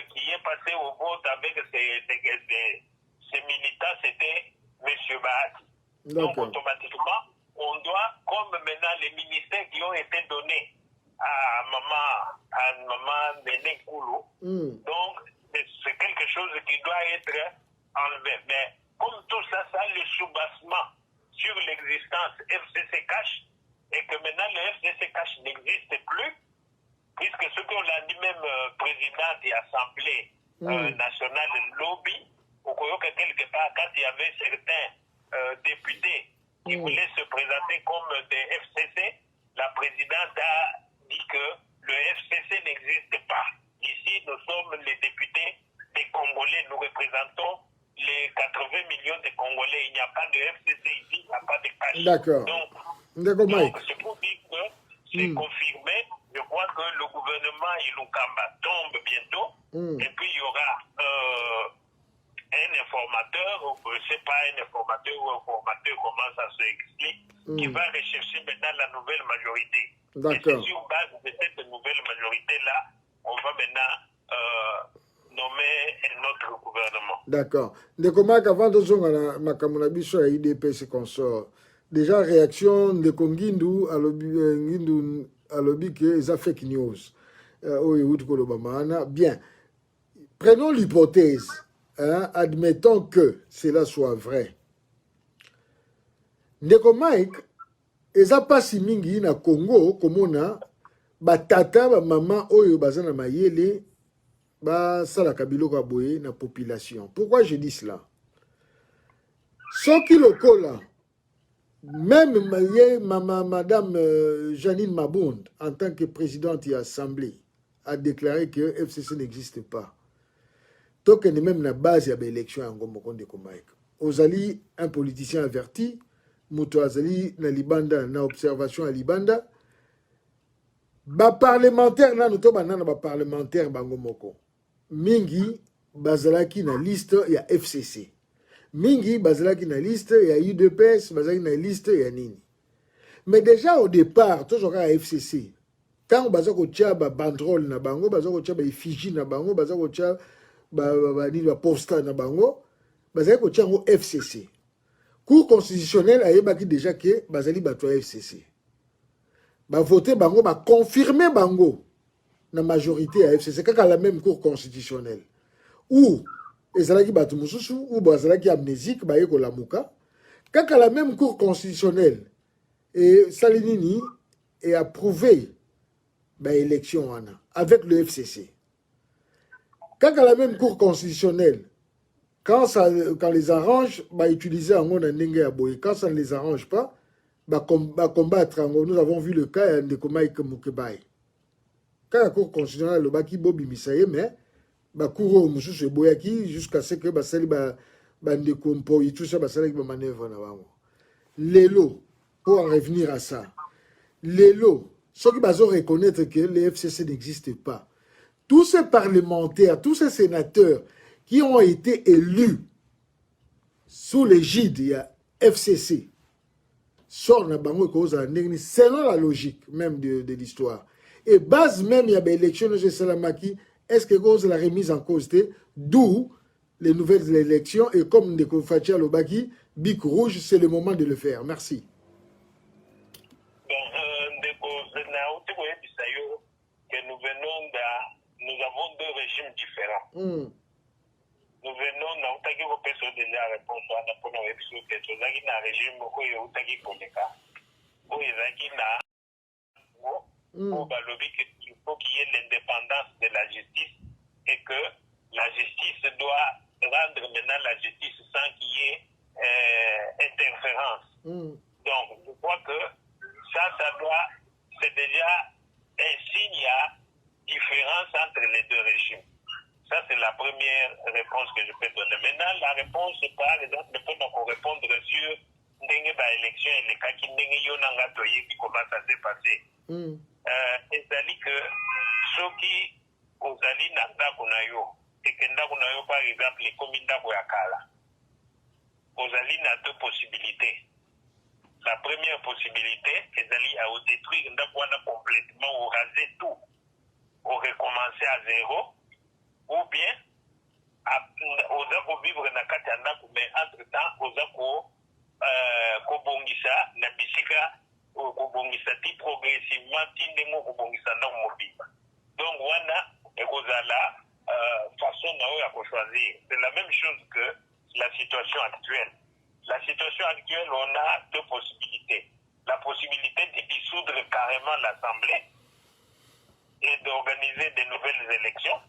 qui est passé au vote avec ses militants, c'était M. Bahati. Donc automatiquement, on doit, comme maintenant les ministères qui ont été donnés à maman Nene Koulou, donc c'est quelque chose qui doit être enlevé. Mais comme tout ça, ça a le soubassement sur l'existence FCC Cash, et que maintenant le FCC Cash n'existe plus, puisque ce qu'on a dit même président de l'Assemblée nationale lobby, au que quelque part, quand il y avait certains députés qui voulaient se présenter comme des FCC, la présidente a dit que le FCC n'existe pas. Ici, nous sommes les députés des Congolais, nous représentons les 80 millions de Congolais. Il n'y a pas de FCC ici, il n'y a pas de cash. D'accord. Donc c'est pour dire que c'est confirmé. Je crois que le gouvernement Ilukamba tombe bientôt. Et puis il y aura un informateur, je ne sais pas, un informateur ou un formateur, comment ça se explique, qui va rechercher maintenant la nouvelle majorité. D'accord. Et sur base de cette nouvelle majorité-là, on va maintenant nommer un autre gouvernement. D'accord. De comment avant de zonga na kamunabiso ya IDPS consort. Déjà réaction de Kongindu à lobby que ça fake news. Bien. Prenons l'hypothèse, admettons que cela soit vrai. Ndeko Mike, eza pasi mingi na Congo komona batata ba mama oyo bazana mayele bah ça la kabilo kaboye na population. Pourquoi je dis cela? Ce qui le colle, même madame Janine Mabound, en tant que présidente de l'Assemblée, a déclaré que FCC n'existe pas. Donc, on est même la base de l'élection en Gomokonde Komaïk. Ozali, un politicien averti, Mouto Azali, na Libanda, na observation à Libanda, ba parlementaire, na noto banana ba parlementaire bangomoko. Mingi, bazalaki na liste, il y a FCC. Mingi, bazalaki na liste, il y a UDPS, bazalaki na liste, il y a Nini. Mais déjà au départ, toujours à FCC, quand bazako tia ba banderole na bango, bazako tia ba effigie na bango, bazako tia ba poster na bango, bazako tia ngo FCC. Cour constitutionnel a yebaki déjà que bazali bato FCC. Ba voter bango, ba confirmer bango na majorité à FCC, kaka la même cour constitutionnelle. Ou ezalaki bato mususu ou bazalaki amnésique ba yeko la muka, kaka la même cour constitutionnelle et Salinini est approuvé bah, élection avec le FCC. Quand la même cour constitutionnelle, quand les arrange, bah, utiliser en quand ça ne les arrange pas, bah, combattre. Nous avons vu le cas de Komaïk Moukebaï. Quand la cour constitutionnelle, le baki bobi misaye, mais bah, cour mususu boyaki jusqu'à ce que bah, sali bah, de compo et tout ça, bah, sali bah, manœuvre na bango. Lélo, pour en revenir à ça, Lélo, ceux qui vont reconnaître que le FCC n'existe pas. Tous ces parlementaires, tous ces sénateurs qui ont été élus sous l'égide de FCC sortent selon la logique même de l'histoire. Et base même, il y a des élections de Salamaki, est-ce que cause la remise en cause, d'où les nouvelles élections, et comme Ndeko Fatia Lobaki, Bic Rouge, c'est le moment de le faire. Merci. Nous avons deux régimes différents. Nous venons dans le pays de la réponse à la première épisode que nous avons un régime où il y a un Koleka. Où il y a il faut qu'il y ait l'indépendance de la justice et que la justice doit rendre maintenant la justice sans qu'il y ait interférence. Donc, je crois que ça doit, c'est déjà un signe à différence entre les deux régimes. Ça, c'est la première réponse que je peux donner. Maintenant, la réponse, par exemple, ne peut donc répondre sur l'élection et les cas qui comment ça s'est passé. C'est-à-dire que ceux qui ont allé dans Ndakunayo, et que Ndakunayo, par exemple, les communes d'Aboyakala, ont allé dans deux possibilités. La première possibilité, c'est d'aller à détruire Ndakwana complètement ou raser tout, ou recommencer à zéro, ou bien aux vivre dans Katana, mais entre-temps, aux Kobongisa, Nabisika, Kobongisa, progressivement, Tindemo, Kobongisa, non mobile. Donc, voilà, et la façon de choisir. C'est la même chose que la situation actuelle. La situation actuelle, on a deux possibilités. La possibilité de dissoudre carrément l'Assemblée et d'organiser de nouvelles élections.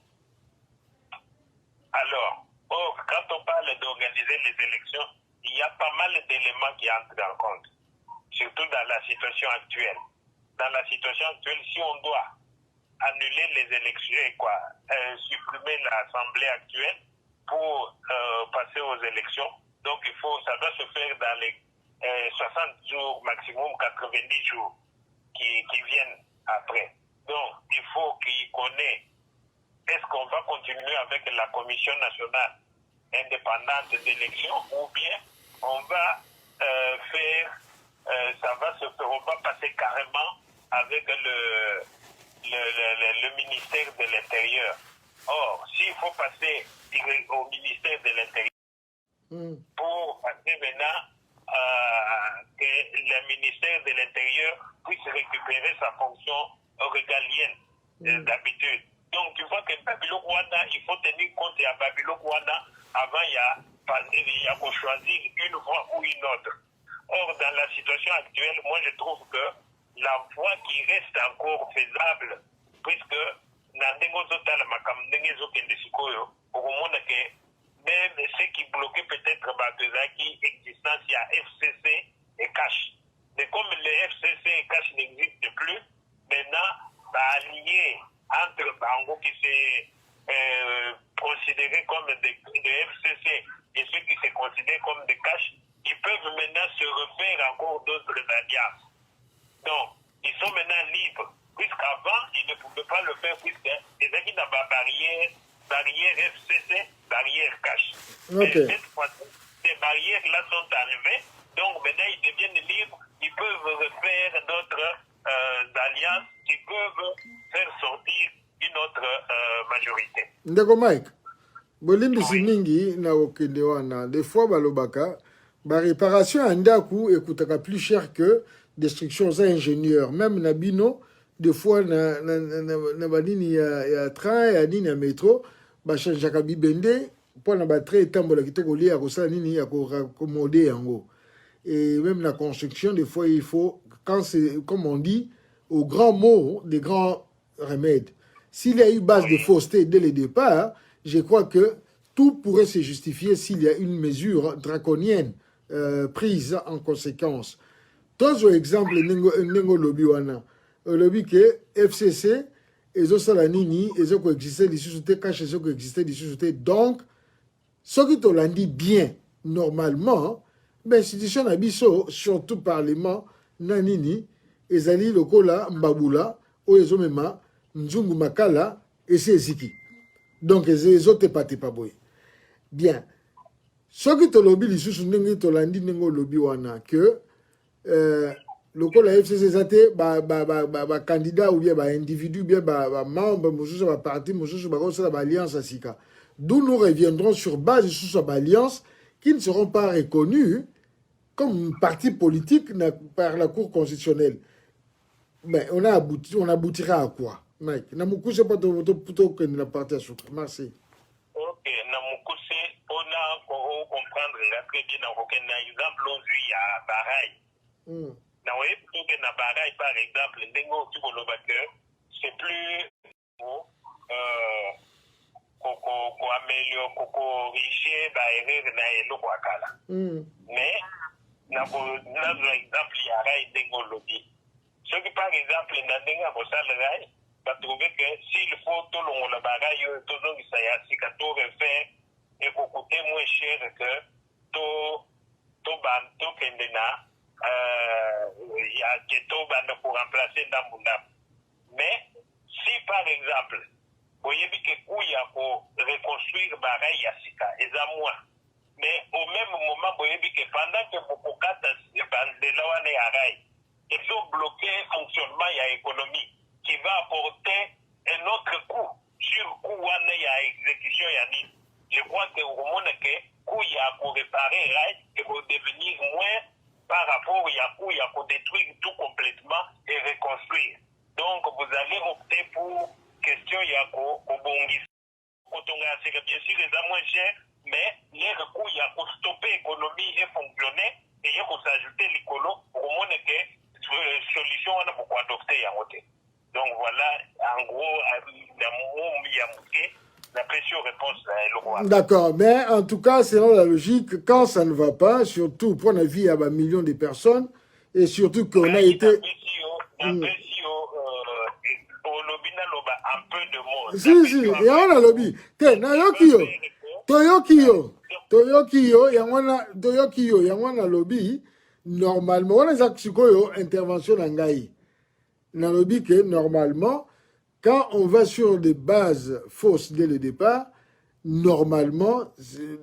Alors, quand on parle d'organiser les élections, il y a pas mal d'éléments qui entrent en compte, surtout dans la situation actuelle. Dans la situation actuelle, si on doit annuler les élections et supprimer l'Assemblée actuelle pour passer aux élections, donc ça doit se faire dans les 60 jours, maximum 90 jours qui viennent après. Donc, il faut qu'il connaisse, est-ce qu'on va continuer avec la Commission nationale indépendante d'élection ou bien on va on va passer carrément avec le ministère de l'Intérieur. Or, s'il faut passer au ministère de l'Intérieur pour passer maintenant que le ministère de l'Intérieur puisse récupérer sa fonction régalienne d'habitude. Donc, tu vois que Babylone Rwanda, il faut tenir compte de Babylone Rwanda avant il y a pour choisir une voie ou une autre. Or, dans la situation actuelle, moi je trouve que la voie qui reste encore faisable, puisque Nandengo Total Makam Ndenge ezokende sikoyo okomona ke même ce qui bloquait peut-être Batezaki existence il y a FCC et cash. Mais comme le FCC et cash n'existent plus, maintenant alliés entre Bango qui s'est considéré comme des FCC et ceux qui se considèrent comme des cash, ils peuvent maintenant se refaire encore d'autres alliances. Donc, ils sont maintenant libres. Puisqu'avant, ils ne pouvaient pas le faire puisqu'ils avaient une barrière FCC, barrière cash. Okay. Et cette fois-ci, ces barrières-là sont enlevées. Donc maintenant, ils deviennent libres. Ils peuvent refaire d'autres alliances qui peuvent faire sortir une autre majorité. Ndeko Mike, bolimbisi mingi na okende wana. Des fois, balobaka, ba réparation à ndaku ekutaka plus cher que destruction aux ingénieurs. Même na bino, des fois, na banini ya train, ya nini ya métro, ba changeaka bibende, pour na ba train etambola kitoko lia kosala nini ya koraccommoder yango. Et même la construction, des fois, il faut, quand c'est, comme on dit, au grand mot, des grands remèdes. S'il y a eu base de fausseté dès le départ, je crois que tout pourrait se justifier s'il y a une mesure draconienne prise en conséquence. Dans un exemple, Nengo Lobby wana, lobby que FCC, ils ont ça nini, ils ont coexisté, ils ont caché, ils ont coexisté, ils ont donc, ce qui te l'a dit bien, normalement, l'institution a biso, surtout parlement, nanini, ezali lokola mbabula, oezomema, nzungu makala, et c'est ziki. Donc, les autres pas boy. Bien. Ce qui te lobby, les sous n'engi te landi n'engo lobby wana, que, lokola FCC zate, ba candidat ou bien ba individu, bien ba membre, moussous ba parti, moussous ba grosse ba alliance à sika. D'où nous reviendrons sur base de sous ba alliance, qui ne seront pas reconnus comme parti politique par la Cour constitutionnelle. Mais on aboutira à quoi, Mike? Namukuse pas plutôt que la partie à sucre. Merci. Ok, Namukuse, on a comprendre très bien un exemple aujourd'hui à Baraï. Plutôt que na Baraï, par exemple, c'est plus améliorer, corriger l'erreur na eloko akala. Mais na exemple ya rai ndengo lobby. Ce qui par exemple na ndenga bosala va trouver que s'il faut tout le bagaille tout donc ça y a si ka to refaire et pour coûter moins cher que to kendena il y a que to bande pour remplacer ndambunda. Mais si par exemple voyez que kuya pour reconstruire bagaille ya sika eza moins. Mais au même moment, vous voyez que pendant que beaucoup de la ils ont bloqué le fonctionnement de l'économie qui va apporter un autre coût sur le coût de l'exécution. Je crois que au moment que coût pour réparer et pour devenir moins par rapport à coût pour détruire tout complètement et reconstruire. Donc vous allez opter pour question pour bondir. Quand on a bien sûr les moins chers. Mais les recours, il y a pour stopper l'économie et fonctionner, et il y a pour s'ajouter l'écolo, pour au moins que solution on a pour adopter en côté. Donc voilà, en gros, la pression-réponse. D'accord, mais en tout cas, selon la logique, quand ça ne va pas, surtout pour la vie à un million de personnes, et surtout qu'on a été... un peu de mots. Si, il y a un lobby. Toyokiyo, yangwana lobby, normalement, on a une intervention dans Ngaï. Dans lobby que, normalement, quand on va sur des bases fausses dès le départ, normalement,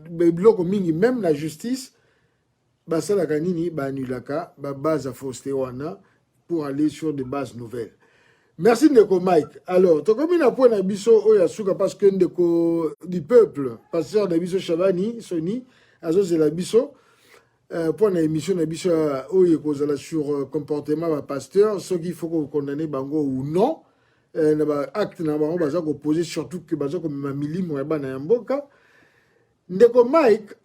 même la justice, basala kanini, banulaka, base à fausseté wana, pour aller sur des bases nouvelles. Merci Ndeko Mike. Alors, tu as combien de points d'Abisso Oyasuka parce que Ndeko du peuple, pasteur d'Abisso Chabani, Sony, Azos et l'Abisso, pour l'émission d'Abisso Oyekozala sur comportement de pasteur, ce qu'il faut qu'on condamne Bango ou non, acte na bango baza ko poser surtout que baza ko mamili mo bana yamboka. Ndeko Mike,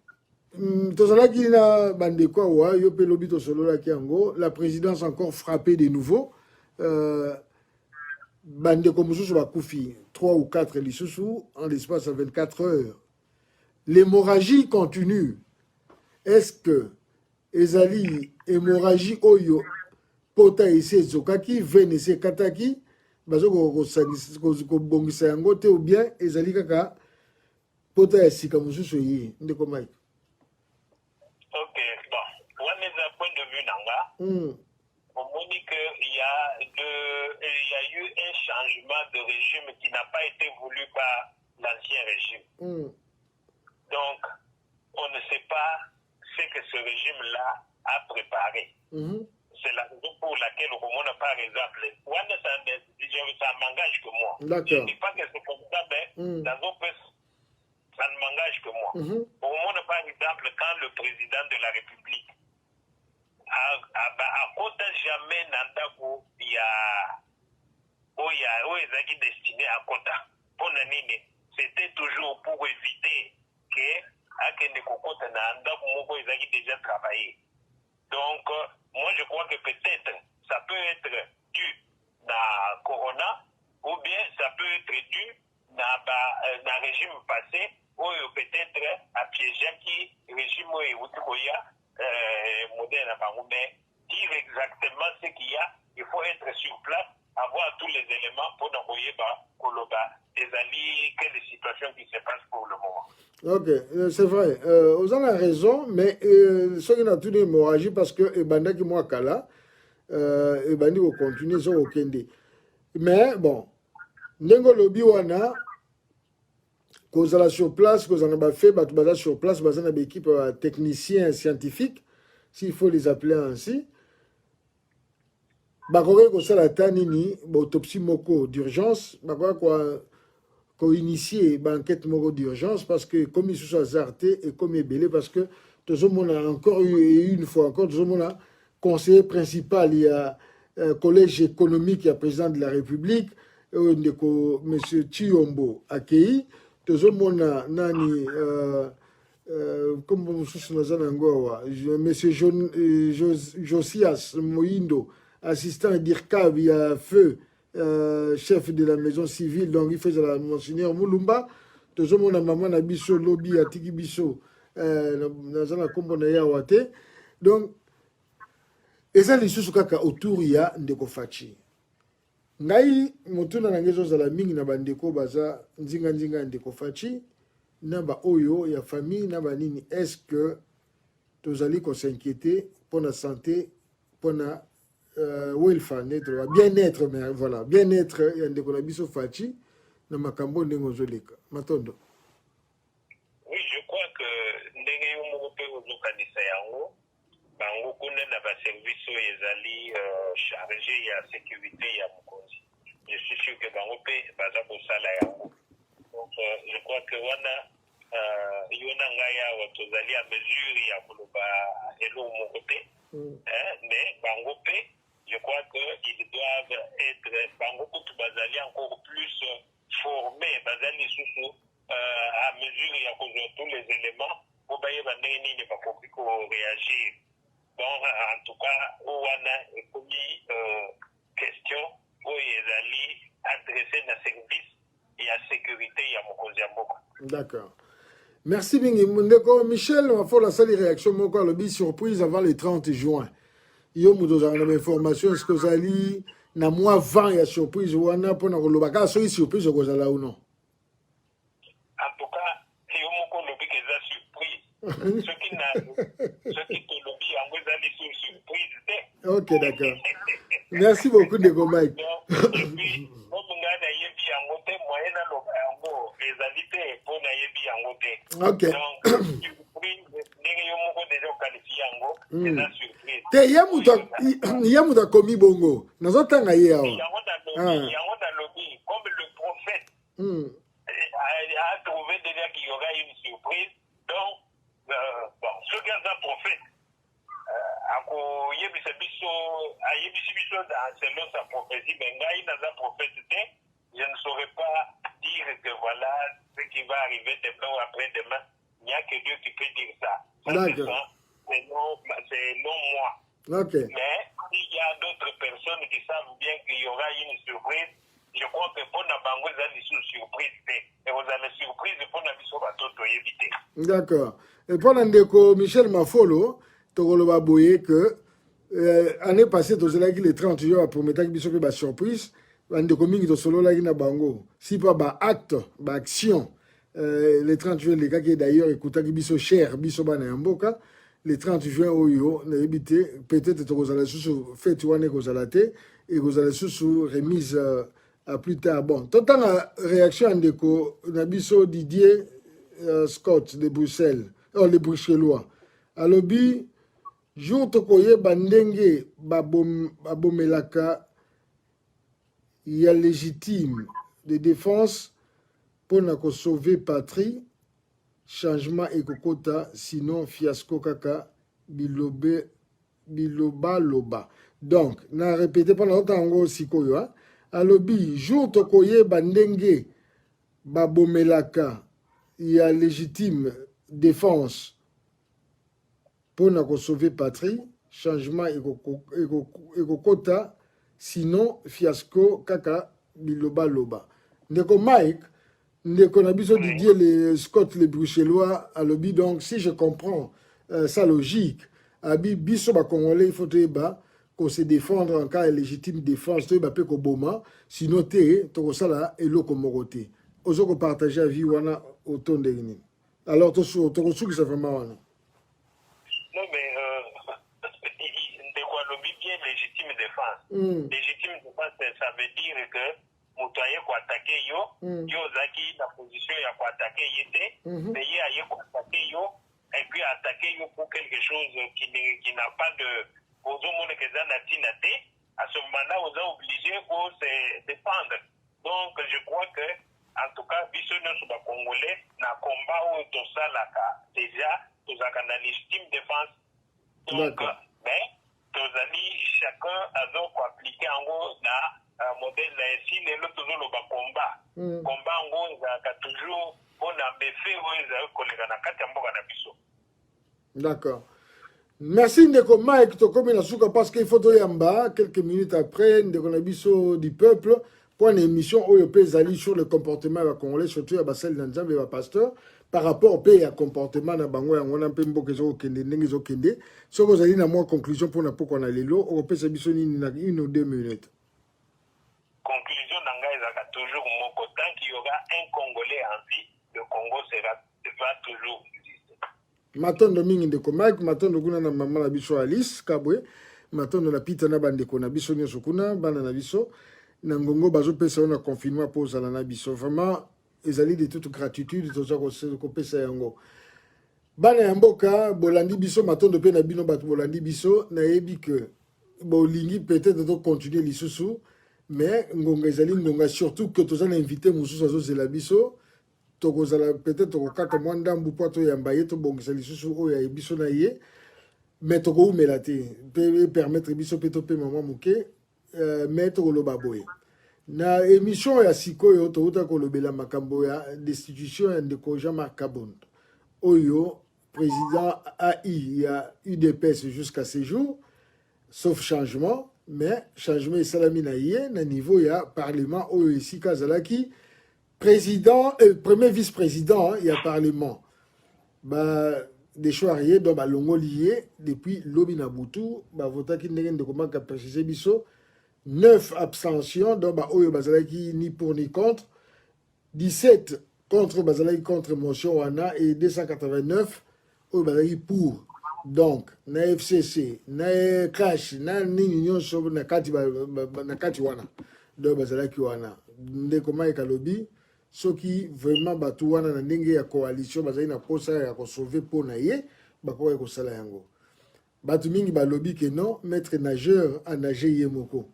tozalaki na bandeko wa yo pe lobi to solo la kiango, la présidence encore frappée de nouveau. bandeko mosusu bakufi 3 ou 4 lisusu en l'espace de 24 heures. L'hémorragie continue. Est-ce que ezali hémorragie oyo pota ese ezokaki vene ese kataki bazo kobongisa yango te ou bien ezali kaka pota ya sika mosusu ye ndeko Mike? Ok, bon, wana eza point de vue nanga. On dit qu'il y a eu un changement de régime qui n'a pas été voulu par l'ancien régime. Donc, on ne sait pas ce que ce régime-là a préparé. C'est la raison pour laquelle, au moment, par exemple, ça m'engage que moi. Je ne dis pas que c'est comme ça, mais dans d'autres ça ne m'engage que moi. Au moment, par exemple, quand le président de la République a compté jamais Nandako, il y a destiné à Kota. C'était toujours pour éviter que Akende Kokota Nandako Moko Ezaki déjà travaillé. Donc, moi je crois que peut-être ça peut être dû à Corona ou bien ça peut être dû à régime passé ou peut-être à piéger qui régime Utukoya moderne à mais dire exactement ce qu'il y a, il faut être sur place, avoir tous les éléments pour n'envoyer Koloba des alliés, quelle situation qui se passe pour le moment. Ok, c'est vrai. Vous avez raison, mais ce qui n'a tout d'hémorragie parce que Ebanda qui moi kala, Ebandi va continuer sur Okende. Mais bon, Nengo Lobi wana, cause la sur place, cause on a fait, bah sur place, bah on a une équipe technicien scientifique, s'il faut les appeler ainsi. Bah quoi ça la tanini, autopsie moko d'urgence, bah quoi initier une enquête d'urgence parce que comme ils se sont azartés et comme il est belé parce que tout le monde a encore eu une fois encore tout le monde a conseiller principal il y a collège économique il y a président de la République monsieur Chiombo accueilli tout le monde a nani comme monsieur Josias Moindo assistant d'IRCAV il y a feu chef de la maison civile, donc il faisait la monseigneur Moulumba. Tout le monde a maman na biso lobby à tiki biso dans la combo na yawate. Donc et ça les sous kaka autour ya ndeko fachi. Ngai motuna na ngezo za la mingi na bandeko baza nzinga ndeko fachi na ba oyo ya famille na ba nini est-ce que tozali ko s'inquiéter pour la santé pour la welfare bien-être mais voilà bien-être ya ndeko na biso fachi na makambo ndenge ozoleka matondo. Oui, je crois que ndenge yo moko pe ozokanisa yango bango kuna na ba service ezali chargé ya sécurité ya mokonzi. Je suis sûr que bango pe baza kosala yango. Donc je crois que wana yona ngaya watozali à mesure ya koloba elo moko te mais bango pe je crois qu'ils doivent être beaucoup encore plus formés, à mesure il y a tous les éléments pour ne pas réagir. Bon, en tout cas, on a commis question pour les adresser dans service et à sécurité et à Mokonziamboka. D'accord. Merci Bingi. Michel, on va faire la seule réaction moko lobby surprise avant le 30 juin. Yo muto za na information est-ce que vous allez na mois 20 ya surprise wana pona kolobaka so surprise ko zala ou non? En tout cas, yo moko lobby que za surprise. Ce qui te lobby en vous allez sur surprise. OK, d'accord. Merci beaucoup de Mike. Et puis on ngana yebi yango te moyen na loba yango réalité pour na yebi yango te. OK. Donc surprise ndenge yo moko déjà qualifié yango c'est la surprise. Te yamuta komi bongo nazotanga ye awa yango na lobby comme le prophète a trouvé déjà qu'il y aura une surprise. Donc bon ce gars est un prophète ako yebisa biso ayebisi biso selon sa prophétie mais ngai naza prophète te je ne saurais pas dire que voilà ce qui va arriver demain ou après-demain. Il n'y a que Dieu qui peut dire ça. C'est non moi. Okay. Mais il y a d'autres personnes qui savent bien qu'il y aura une surprise. je crois que pour na bango ezali sur surprise te ekozala surprise pour na biso batoto oyebi te. D'accord. Et pour ndeko Michel Mafolo tokoloba boye que année passée tozalaki le 30 jours prometaki biso pe ba surprise bandeko mingi tosololaki na bango si pas ba acte ba action le 30 juin lekaki d'ailleurs ekutaki biso cher biso bana ya mboka le 30 juin oyo nayebi te peut-être tokozala susu fete wana ekozala te ekozala susu remise à plus tard. Bon totanga réaction ya ndeko na biso Didier Scott de Bruxelles les Bruxellois alobi jour tokoyeba ndenge babomelaka ya légitime de défense pona ko sauver patrie changement ekokota sinon fiasco kaka biloba loba. Donc na répéter pendant longtemps sikoyo hein? Alobi jour tokoyeba ndenge babomelaka ya légitime défense pona ko sauver patrie changement ekokota sinon fiasco kaka biloba loba. Ndeko Mike ndeko na biso Didier les Scott les Bruxellois alobi donc si je comprends sa logique abi biso ba congolais il faut ba qu'on se défendre en cas de légitime défense to ba pe ko boma sinon te to ko sala eloko morote ozoko partager avis wana autant de nini alors to ki ça vraiment wana. Non mais ndeko alobi bien légitime défense. Légitime défense ça veut dire que motoye ko attaquer yo yo zaki na position ya ko attaquer yete mais ye aye ko attaquer yo et puis attaquer yo pour quelque chose qui n'a pas de ozomo que za na tinate à ce moment-là on est obligé de se défendre. Donc je crois que en tout cas biso nyonso ba congolais na combat où to salaka déjà tozaka na légitime défense. Donc mais tozali chacun azoko appliquer ango na modèle na ici lelo tozoloba combat ngo ezalaka toujours mpona mefe oyo ezali koleka na kati ya mboka na biso. D'accord. Merci ndeko Mike tokomi na suka parce qu'il faut toyamba quelques minutes après ndeko na biso du peuple pour une émission oyo pe ezali sur le comportement ya congolais surtout ya basali na nzambe ya pasteur par rapport pe ya comportement na bango yango na mpe mboka ezokende ndenge ezokende soki ozali na mwa conclusion mpona pokwa na lelo okopesa biso nini na 1 ou 2 minutes. Conclusion nanga ezaka toujours moko tant qu'il y aura un Congolais en vie le Congo va toujours exister. Matondo mingi ndeko Mike matondo kuna na mama na biso Alice Kabwe matondo na pita na bandeko na biso nyonso kuna bana na biso na ngongo bazopesa na confinement pour ozala na biso vraiment ezali de toute gratitude toza kopesa yango bana ya mboka bolandi biso matondo pe na bino bato bolandi biso nayebi que bolingi peut-être to continuer lisusu mais ngonga ezali ngonga surtout que toza na invité mususu azozela biso tokozala peut-être tokokata mwa ndambu po toyamba ye tobongisa lisusu oyo ya biso na ye mais tokoumela te pe permettre biso pe topema mwa moke mais tokoloba boye na émission ya sikoyo touta kolobela makambo ya destitution ya ndeko Jean-Marc Kabondo oyo président AI ya UDPS jusqu'à ce jour sauf changement mais changement esalami na ye na niveau ya parlement oyo esika azalaki président premier vice-président il y a parlement ba des choix riés donc ba longo lié depuis lobi na butu ba votaki ndenge ndeko maka préciser biso 9 abstentions donc ba oyo bazalaki ni pour ni contre 17 contre bazalaki contre motion wana et 289 oyo bazalaki pour donc na FCC na cash na nini nyonso na kati wana donc bazalaki wana ndeko maka lobi soki vraiment batu wana na ndenge ya coalition bazali na posa ya ko sauver pona ye bakoka ko sala yango batu mingi balobi ke non maître nageur a nagé ye moko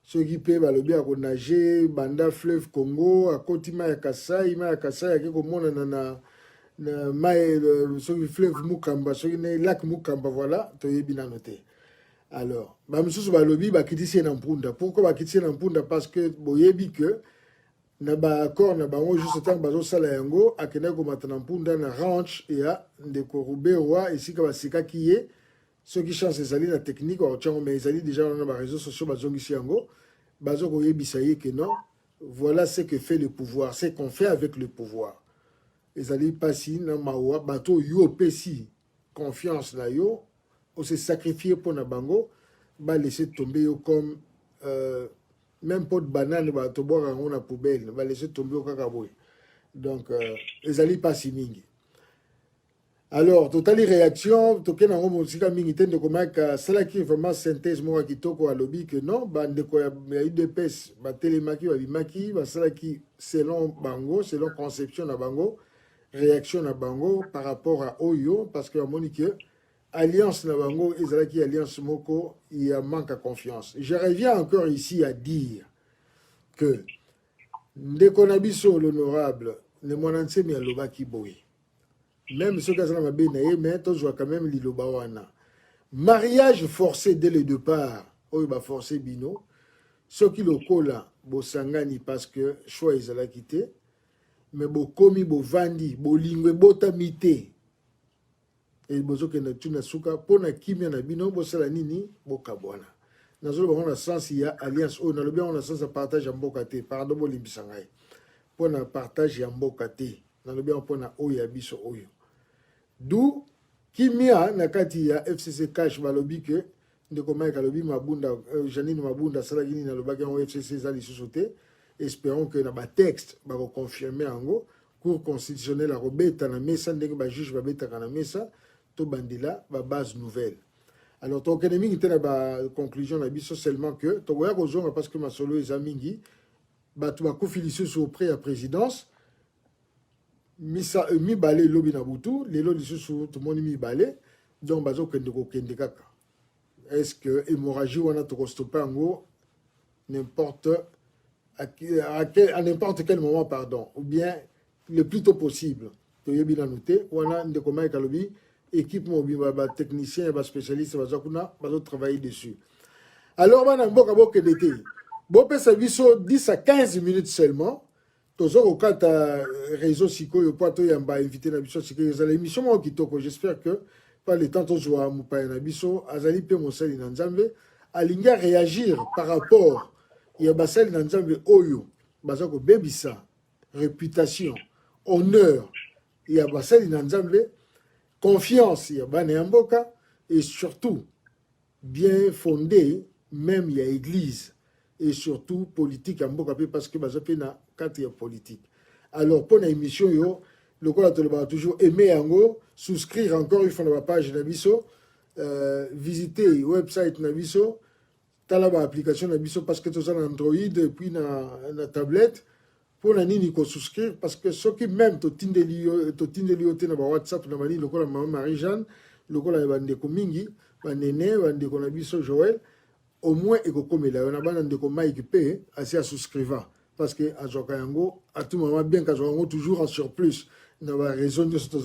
soki pe balobi a ko nager banda fleuve Congo a kotima ya Kasai ke ko mona na mai soki fleuve Mukamba soki na lac Mukamba voilà to yebi na noter alors ba mususu balobi ba kitisi na mpunda pourquoi ba kitisi na mpunda parce que boyebi que na ba accord na bango juste tant bazo sala yango akena ko matana mpunda na ranch ya ndeko Ruberwa esika basika kiye ceux qui chance ezali na technique au tchango mais ezali déjà na ba réseaux sociaux bazongisi yango bazo ko yebisa ye que non Voilà ce que fait le pouvoir, ce qu'on fait avec le pouvoir. Les alliés passent dans Mawa, bateau yo pesi confiance na yo, on s'est sacrifié pour na bango, ba laisser tomber yo comme même pot de banane ba to boire en la poubelle, ba laisser tomber au kakaboy. Donc les alliés passent mingi. Alors, totali réaction, toke na ngomo sika mingi tende komaka sala qui vraiment synthèse moi kitoko à lobby que non, bande ko ya UDPS, ba telemaki ba bimaki, ba sala qui selon bango, selon conception na bango, réaction na bango par rapport à Oyo parce que monique alliance na bango ezalaki alliance moko, il y a manque à confiance. Je reviens encore ici à dire que ndeko na biso l'honorable ne monanse mi alobaki boye. Même ceux qui sont dans ma mais tu vois quand même l'Ilobawana. Mariage forcé dès le départ, il va forcer Bino. Ceux qui le collent, bo sangani parce que choix ils allaient quitter. Mais bo komi, bo vandi, bo lingwe, bo tamité. Et bozo que na tuna suka, pona kimia na Bino, bo salanini, bo kabwana. Dans le sens, il y a alliance, on a le bien, on a sens à partage en bokate, pardon, bo limbisangai. Pona partage en bokate. Dans le bien, on pona oya biso oyo. D'où kimia nakati ya FCC cash balobi que ndeko Mike alobi mabunda Janine mabunda sala gini na lobaki en FCC za lisusote. Espérons que na ba texte ba confirmer ango cour constitutionnelle a robeta na mesa ndenge ba juge ba beta na mesa to bandila ba base nouvelle. Alors ton économie était na ba conclusion na biso seulement que to goya kozonga parce que masolo ezamingi ba to ba kofiliso auprès à présidence. Mi balé lobi na butu lelo lisusu tout monde mi balé donc bazo kende ko kende kaka. Est-ce que hémorragie wana to stopper ngo n'importe à n'importe quel moment pardon ou bien le plus tôt possible to yebi na noter wana ndeko Mike alobi équipe mobi ba technicien ba spécialiste bazo kuna bazo travailler dessus. Alors bana mboka boke d'été bo pesa biso 10 à 15 minutes seulement. Toujours au cas de réseau Siko, il y a invité na biso Siko, il y a l'émission moi qui toko. J'espère que par le temps toujours à Moupaï na biso, Azali pe Monsali Nanzambe, alinga réagir par rapport il y a Basali Nanzambe Oyo, Bazako Bebisa, réputation, honneur, il y a Basali Nanzambe, confiance, il y a Bane Amboka et surtout bien fondé, même il y a église. Et surtout politique en Mboka parce que Bazapé na quand il y a politique. Alors pour l'émission yo, le quoi toujours aimer yango, souscrire encore une fois dans la page Nabiso, visiter le website Nabiso, talaba application Nabiso parce que tout ça Android et puis na tablette pour la nini ko souscrire parce que ceux qui même to tindeli na WhatsApp na mani le quoi la maman Marie-Jeanne, le quoi la bande ko mingi, ba nene bande ko Nabiso Joël. Au moins et comme il y a un abandon de Mike qui paye assez à souscrivant parce que à Jokayango à tout moment bien qu'à Jokayango toujours en surplus n'a pas raison de ce que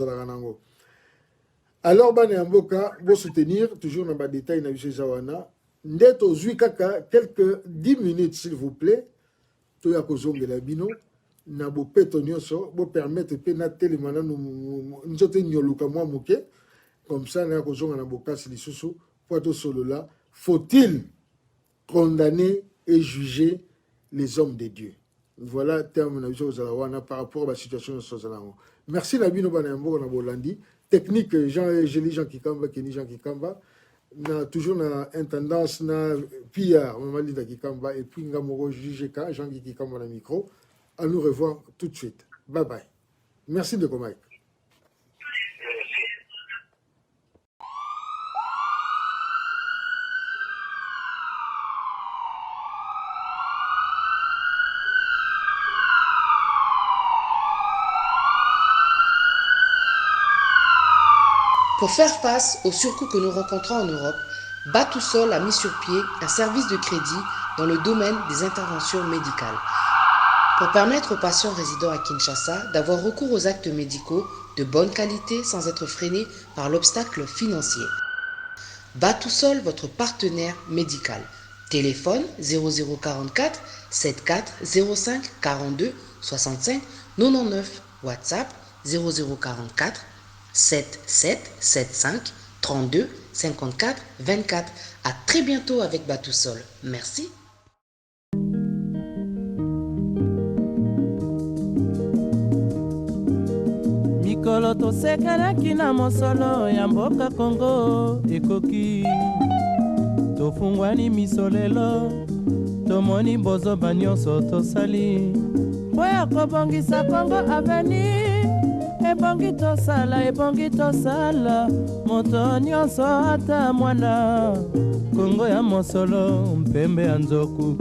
alors bane amboka vous soutenir toujours dans bas détail na biso zawana ndeto zui kaka quelques 10 minutes s'il vous plaît to ya kozongela bino na bo peto nyonso bo permettre pe na telemana nous nzote nyoluka mwa moke comme ça na kozonga na bokasi lisusu po to solo là faut-il condamner et juger les hommes de Dieu. Voilà terme na biso zalawana par rapport à la situation de Sozalango. Merci na bino bana mbo na bolandi. Technique Jean Kikamba Keni Jean Kikamba na toujours na intendance na Pierre Mamali da Kikamba et puis Ngamoro JGK Jean Kikamba na micro. À nous revoir tout de suite. Bye bye. Merci de Mike. Pour faire face aux surcoûts que nous rencontrons en Europe, Batousol a mis sur pied un service de crédit dans le domaine des interventions médicales pour permettre aux patients résidant à Kinshasa d'avoir recours aux actes médicaux de bonne qualité sans être freinés par l'obstacle financier. Batousol, votre partenaire médical. Téléphone 0044 74 05 42 65 99. WhatsApp 0044 7775 32 54 24. À très bientôt avec Batousol. Merci. mikolo tosekanaki na mosolo ya mboka Kongo ekoki tofungwani miso lelo tomoni bozoba nyonso tosali mpo ya kobongisa Kongo Avenir. Ebongi tosala moto nyonso ata mwana. Kongo ya mosolo mpembe ya nzoku,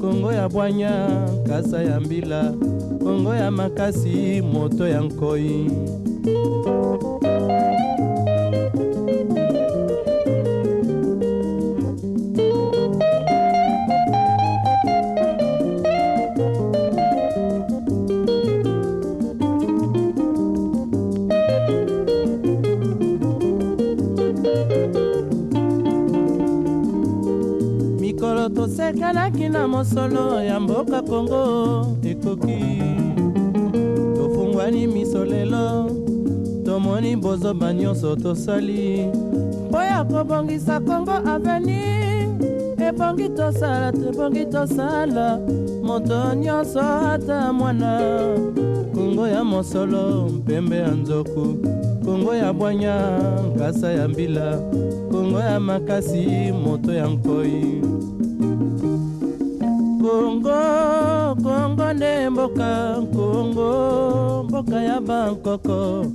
Kongo ya bwanya kasa ya mbila, Kongo ya makasi moto ya nkoi. Mikolo tosekanaki na mosolo ya mboka Kongo ekoki tofungwani miso lelo tomoni bozoba nyonso tosali mpo ya kobongisa Kongo Avenir. Ebongi tosala moto nyonso ata mwana. Kongo ya mosolo mpembe ya nzoku, Kongo ya bwanya nkasa ya mbila, Kongo ya makasi moto ya nkoi. Kongo nde mboka, Kongo mboka ya bankoko.